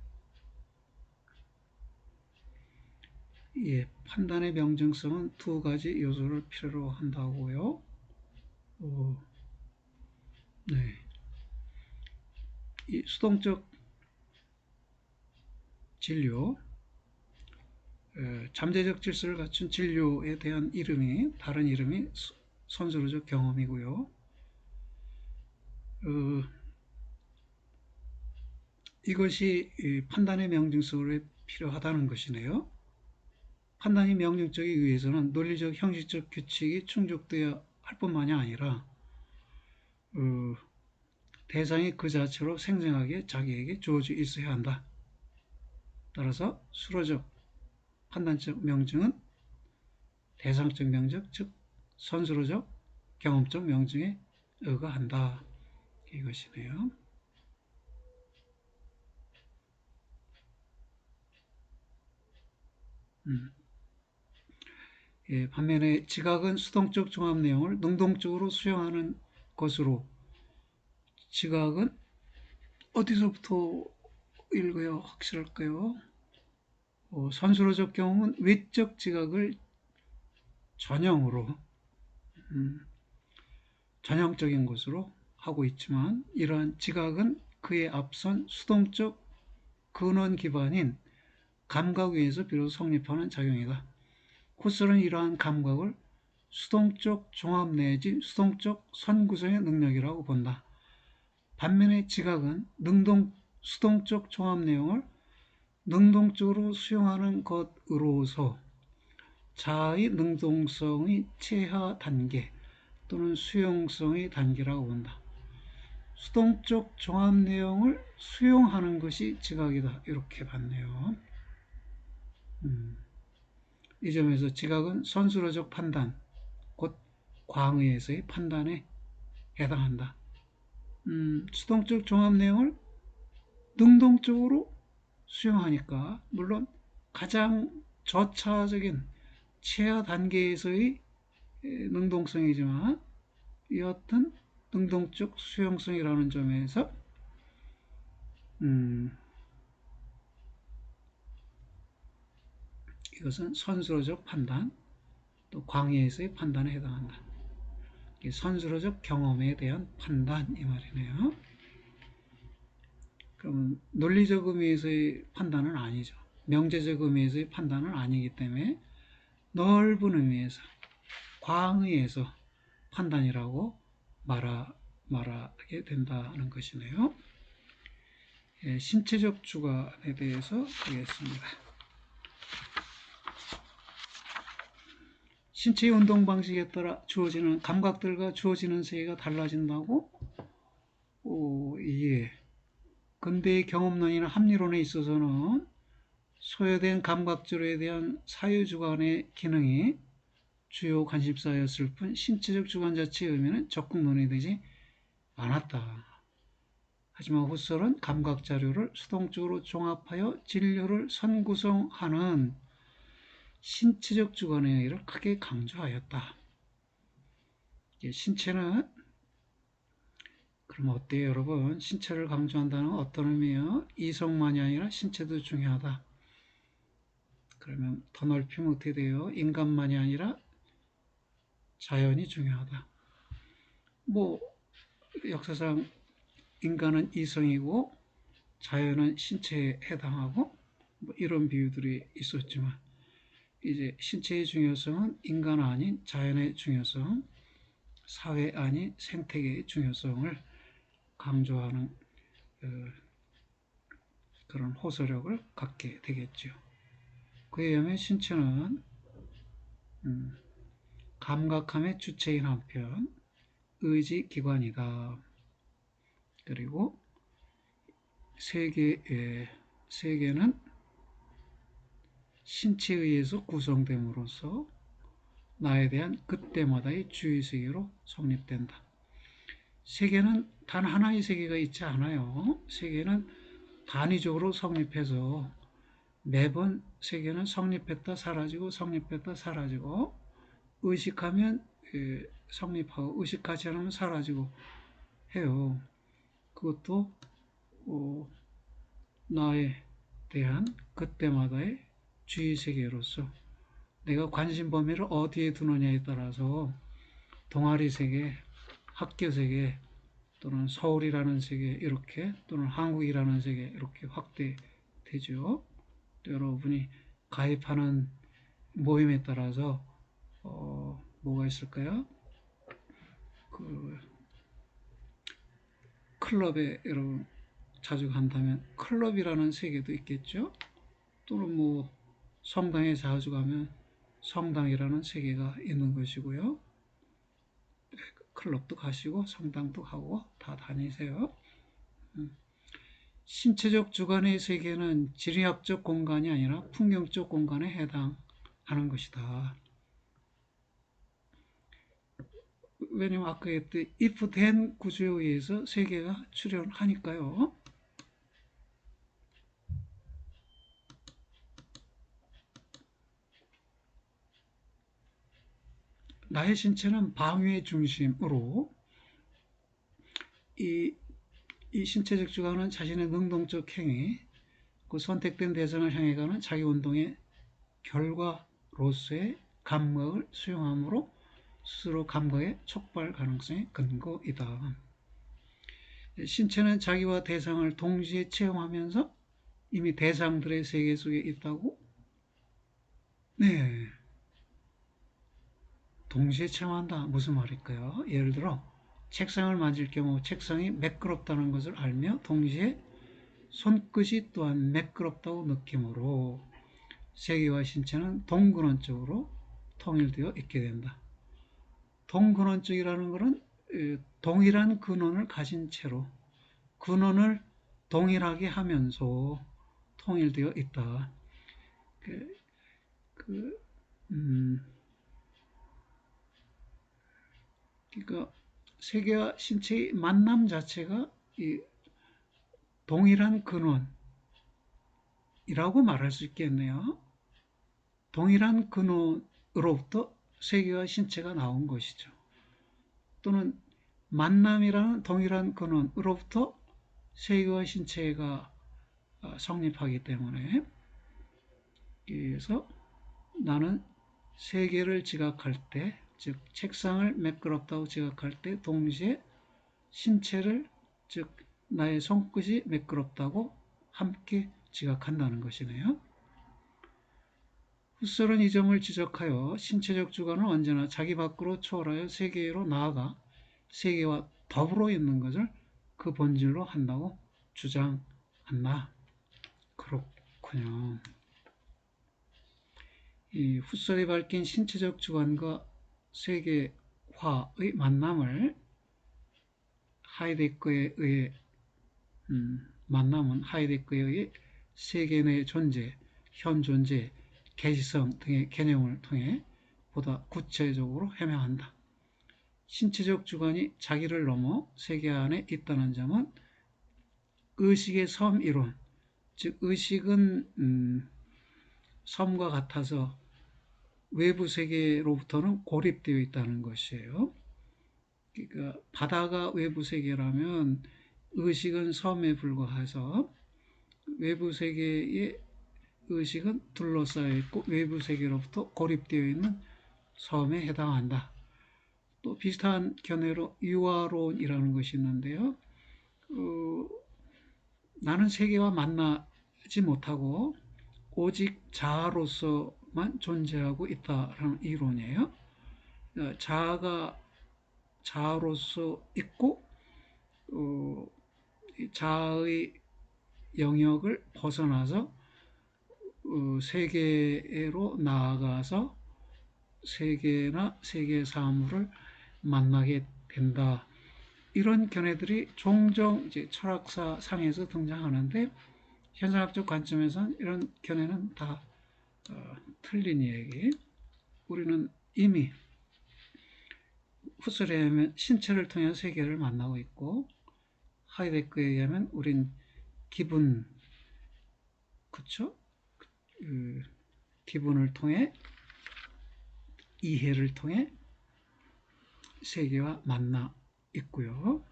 예, 판단의 명정성은 두 가지 요소를 필요로 한다고요. 네. 이 수동적 진료, 잠재적 질서를 갖춘 진료에 대한 다른 이름이 선수로적 경험이고요. 이것이 판단의 명중성에 필요하다는 것이네요. 판단이 명중적이기 위해서는 논리적 형식적 규칙이 충족되어야 할 뿐만이 아니라 대상이 그 자체로 생생하게 자기에게 주어져 있어야 한다. 따라서 수로적 판단적 명중은 대상적 명중, 즉 선수로적 경험적 명중에 의거한다. 이것이네요. 반면에 지각은 수동적 종합 내용을 능동적으로 수용하는 것으로, 지각은 어디서부터 읽어야 확실할까요? 선수로적 경험은 외적 지각을 전형으로 전형적인 것으로 하고 있지만, 이러한 지각은 그에 앞선 수동적 근원 기반인 감각 위에서 비로소 성립하는 작용이다. 후설은 이러한 감각을 수동적 종합 내지 수동적 선구성의 능력이라고 본다. 반면에 지각은 수동적 종합 내용을 능동적으로 수용하는 것으로서 자아의 능동성의 체하 단계 또는 수용성의 단계라고 본다. 수동적 종합 내용을 수용하는 것이 지각이다. 이렇게 봤네요. 이 점에서 지각은 선수로적 판단, 곧 광의에서의 판단에 해당한다. 수동적 종합 내용을 능동적으로 수용하니까 물론 가장 저차적인 최하 단계에서의 능동성이지만, 여하튼 능동적 수용성이라는 점에서 이것은 선수로적 판단, 또 광의에서의 판단에 해당한다. 선수로적 경험에 대한 판단, 이 말이네요. 그러면 논리적 의미에서의 판단은 아니죠. 명제적 의미에서의 판단은 아니기 때문에 넓은 의미에서, 광의에서 판단이라고 말하게 된다는 것이네요. 신체적 주관에 대해서 보겠습니다. 신체의 운동 방식에 따라 주어지는 감각들과 주어지는 세계가 달라진다고? 예. 근대의 경험론이나 합리론에 있어서는 소요된 감각자료에 대한 사유주관의 기능이 주요 관심사였을 뿐 신체적 주관 자체의 의미는 적극 논의되지 않았다. 하지만 후설은 감각자료를 수동적으로 종합하여 진료를 선구성하는 신체적 주관의 의의를 크게 강조하였다. 신체는, 그럼 어때요, 여러분? 신체를 강조한다는 어떤 의미예요? 이성만이 아니라 신체도 중요하다. 그러면 더 넓히면 어떻게 돼요? 인간만이 아니라 자연이 중요하다. 역사상 인간은 이성이고 자연은 신체에 해당하고 이런 비유들이 있었지만, 이제 신체의 중요성은 인간 아닌 자연의 중요성, 사회 아닌 생태계의 중요성을 강조하는 그런 호소력을 갖게 되겠죠. 그에 의하면 신체는 감각함의 주체인 한편 의지기관이다. 그리고 세계는 신체에 의해서 구성됨으로써 나에 대한 그때마다의 주의세계로 성립된다. 세계는 단 하나의 세계가 있지 않아요. 세계는 단위적으로 성립해서 매번 세계는 성립했다 사라지고 성립했다 사라지고, 의식하면 성립하고 의식하지 않으면 사라지고 해요. 그것도 나에 대한 그때마다의 주의세계로서 내가 관심 범위를 어디에 두느냐에 따라서 동아리 세계, 학교 세계, 또는 서울이라는 세계 이렇게, 또는 한국이라는 세계 이렇게 확대되죠. 또 여러분이 가입하는 모임에 따라서 뭐가 있을까요? 그 클럽에 여러분 자주 간다면 클럽이라는 세계도 있겠죠. 또는 뭐 성당에 자주 가면 성당이라는 세계가 있는 것이고요. 클럽도 가시고 성당도 가고 다 다니세요. 신체적 주관의 세계는 지리학적 공간이 아니라 풍경적 공간에 해당하는 것이다. 왜냐면 아까 했듯이 if then 구조에 의해서 세계가 출현하니까요. 나의 신체는 방위의 중심으로 이 신체적 주관은 자신의 능동적 행위, 그 선택된 대상을 향해 가는 자기 운동의 결과로서의 감각을 수용함으로 스스로 감각의 촉발 가능성의 근거이다. 신체는 자기와 대상을 동시에 체험하면서 이미 대상들의 세계 속에 있다고? 네. 동시에 체험한다. 무슨 말일까요? 예를 들어 책상을 만질 경우 책상이 매끄럽다는 것을 알며 동시에 손끝이 또한 매끄럽다고 느낌으로 세계와 신체는 동근원적으로 통일되어 있게 된다. 동근원적이라는 것은 동일한 근원을 가진 채로 근원을 동일하게 하면서 통일되어 있다. 그, 그, 그러니까 세계와 신체의 만남 자체가 이 동일한 근원이라고 말할 수 있겠네요. 동일한 근원으로부터 세계와 신체가 나온 것이죠. 또는 만남이라는 동일한 근원으로부터 세계와 신체가 성립하기 때문에 그래서 나는 세계를 지각할 때, 즉 책상을 매끄럽다고 지각할 때 동시에 신체를, 즉 나의 손끝이 매끄럽다고 함께 지각한다는 것이네요. 후설은 이 점을 지적하여 신체적 주관은 언제나 자기 밖으로 초월하여 세계로 나아가 세계와 더불어 있는 것을 그 본질로 한다고 주장한다. 그렇군요. 이 후설이 밝힌 신체적 주관과 세계화의 만남을 하이데거에 의해 만남은 하이데거에 의해 세계 내 존재, 현 존재, 개시성 등의 개념을 통해 보다 구체적으로 해명한다. 신체적 주관이 자기를 넘어 세계 안에 있다는 점은 의식의 섬 이론, 즉 의식은 섬과 같아서 외부 세계로부터는 고립되어 있다는 것이에요. 그러니까 바다가 외부 세계라면 의식은 섬에 불과해서 외부 세계의 의식은 둘러싸여 있고 외부 세계로부터 고립되어 있는 섬에 해당한다. 또 비슷한 견해로 유아론이라는 것이 있는데요. 나는 세계와 만나지 못하고 오직 자아로서만 존재하고 있다라는 이론이에요. 자아가 자아로서 있고 자아의 영역을 벗어나서 세계로 나아가서 세계나 세계 사물을 만나게 된다. 이런 견해들이 종종 이제 철학사 상에서 등장하는데 현상학적 관점에서는 이런 견해는 다 틀린 얘기. 우리는 이미 후설에 의하면 신체를 통해 세계를 만나고 있고 하이데거에 의하면 우린 기분, 그쵸? 기분을 통해 이해를 통해 세계와 만나 있고요.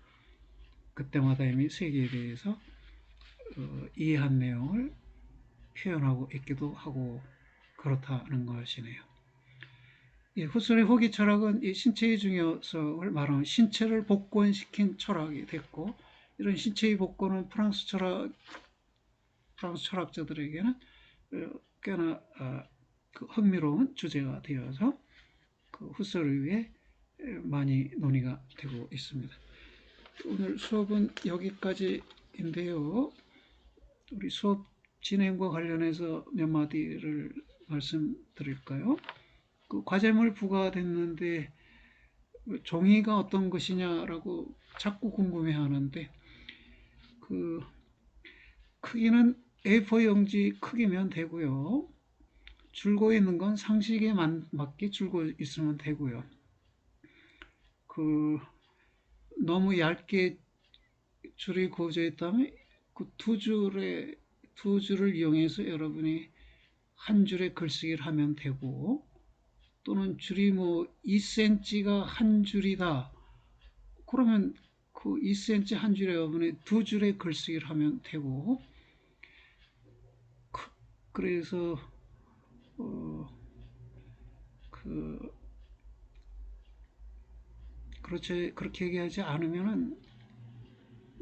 그때마다 이미 세계에 대해서 이해한 내용을 표현하고 있기도 하고 그렇다는 것이네요. 후설의 후기 철학은 이 신체의 중요성을 말하는 신체를 복권시킨 철학이 됐고 이런 신체의 복권은 프랑스 철학자들에게는 꽤나 그 흥미로운 주제가 되어서 그 훗설 위에 많이 논의가 되고 있습니다. 오늘 수업은 여기까지인데요. 우리 수업 진행과 관련해서 몇 마디를 말씀드릴까요? 그 과제물 부과됐는데 종이가 어떤 것이냐라고 자꾸 궁금해하는데 그 크기는 A4 용지 크기면 되고요. 줄고 있는 건 상식에 맞게 줄고 있으면 되고요. 그 너무 얇게 줄이 그어져 있다면 그 두 줄을 이용해서 여러분이 한 줄의 글쓰기를 하면 되고, 또는 줄이 뭐 2cm가 한 줄이다 그러면 그 2cm 한 줄에 여러분이 두 줄의 글쓰기를 하면 되고, 그래서 그렇게 얘기하지 않으면은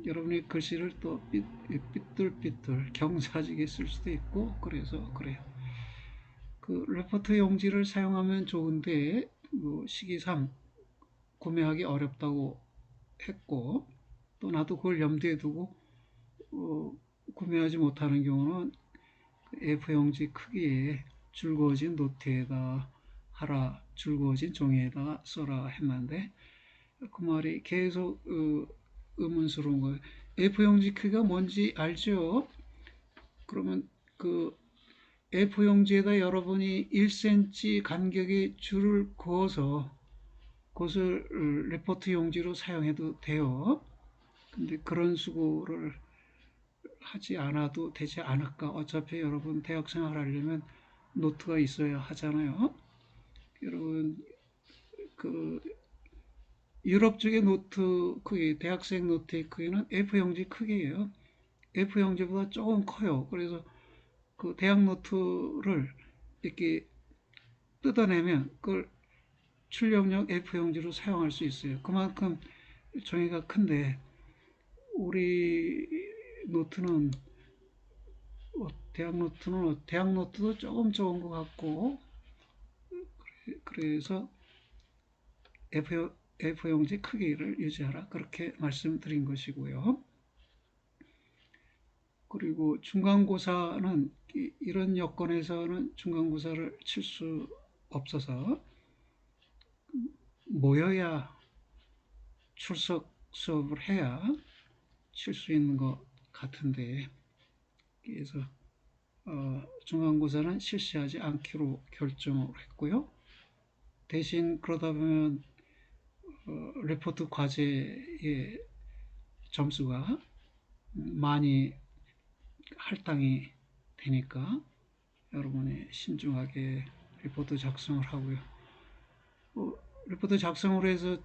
여러분의 글씨를 또 삐뚤삐뚤 경사지게 쓸 수도 있고, 그래서 그래요. 그 레포트 용지를 사용하면 좋은데 뭐 시기상 구매하기 어렵다고 했고, 또 나도 그걸 염두에 두고 구매하지 못하는 경우는 A4 용지 크기에 줄거진 노트에다 하라, 줄거진 종이에다 써라 했는데, 그 말이 계속 의문스러운 거예요. A4 용지 크기가 뭔지 알죠? 그러면 그 A4 용지에다 여러분이 1cm 간격의 줄을 그어서 그것을 레포트 용지로 사용해도 돼요. 근데 그런 수고를 하지 않아도 되지 않을까? 어차피 여러분 대학생활 하려면 노트가 있어야 하잖아요. 여러분 그 유럽 쪽의 노트 크기, 대학생 노트의 크기는 A4 용지 크기예요. A4 용지보다 조금 커요. 그래서 그 대학 노트를 이렇게 뜯어내면 그걸 출력용 A4 용지로 사용할 수 있어요. 그만큼 종이가 큰데 우리 노트는 대학 노트도 조금 좋은 것 같고, 그래서 A4 용지 크기를 유지하라 그렇게 말씀드린 것이고요. 그리고 중간고사는 이런 여건에서는 중간고사를 칠 수 없어서 모여야 출석 수업을 해야 칠 수 있는 것 같은데, 그래서 중간고사는 실시하지 않기로 결정을 했고요. 대신 그러다 보면 레포트 과제의 점수가 많이 할당이 되니까 여러분이 신중하게 리포트 작성을 하고요. 리포트 작성을 해서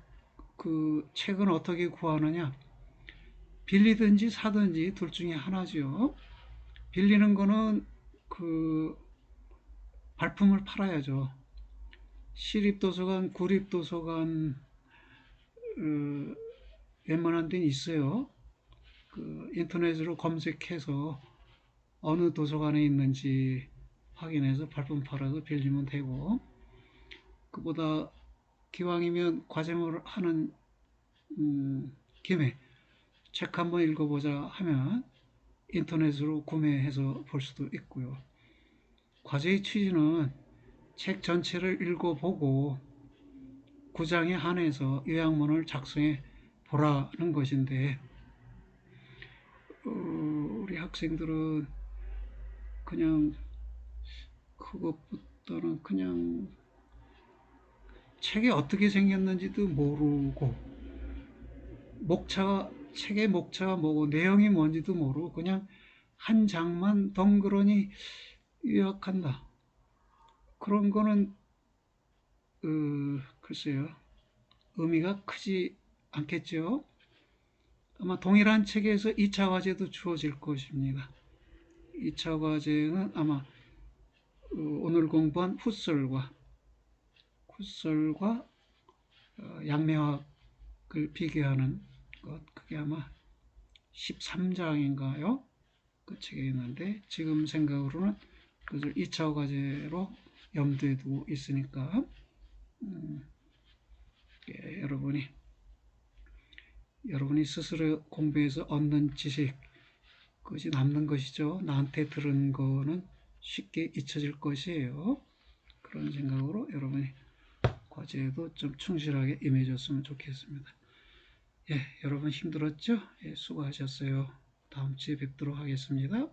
그 책은 어떻게 구하느냐? 빌리든지 사든지 둘 중에 하나죠. 빌리는 거는 그 발품을 팔아야죠. 시립도서관, 구립도서관 웬만한 데는 있어요. 그 인터넷으로 검색해서 어느 도서관에 있는지 확인해서 발품 팔아서 빌리면 되고, 그보다 기왕이면 과제물 하는 김에 책 한번 읽어보자 하면 인터넷으로 구매해서 볼 수도 있고요. 과제의 취지는 책 전체를 읽어보고 구장에 한해서 요약문을 작성해 보라는 것인데, 우리 학생들은 그냥 그것보다는 그냥 책이 어떻게 생겼는지도 모르고, 책의 목차가 뭐고 내용이 뭔지도 모르고 그냥 한 장만 덩그러니 요약한다. 그런 거는 글쎄요, 의미가 크지 않겠죠. 아마 동일한 책에서 2차 과제도 주어질 것입니다. 2차 과제는 아마 오늘 공부한 훗설과 양매학을 비교하는 것, 그게 아마 13장인가요? 그 책에 있는데 지금 생각으로는 그것을 2차 과제로 염두에 두고 있으니까 예, 여러분이 스스로 공부해서 얻는 지식, 그것이 남는 것이죠. 나한테 들은 거는 쉽게 잊혀질 것이에요. 그런 생각으로 여러분이 과제에도 좀 충실하게 임해줬으면 좋겠습니다. 예, 여러분 힘들었죠? 예, 수고하셨어요. 다음 주에 뵙도록 하겠습니다.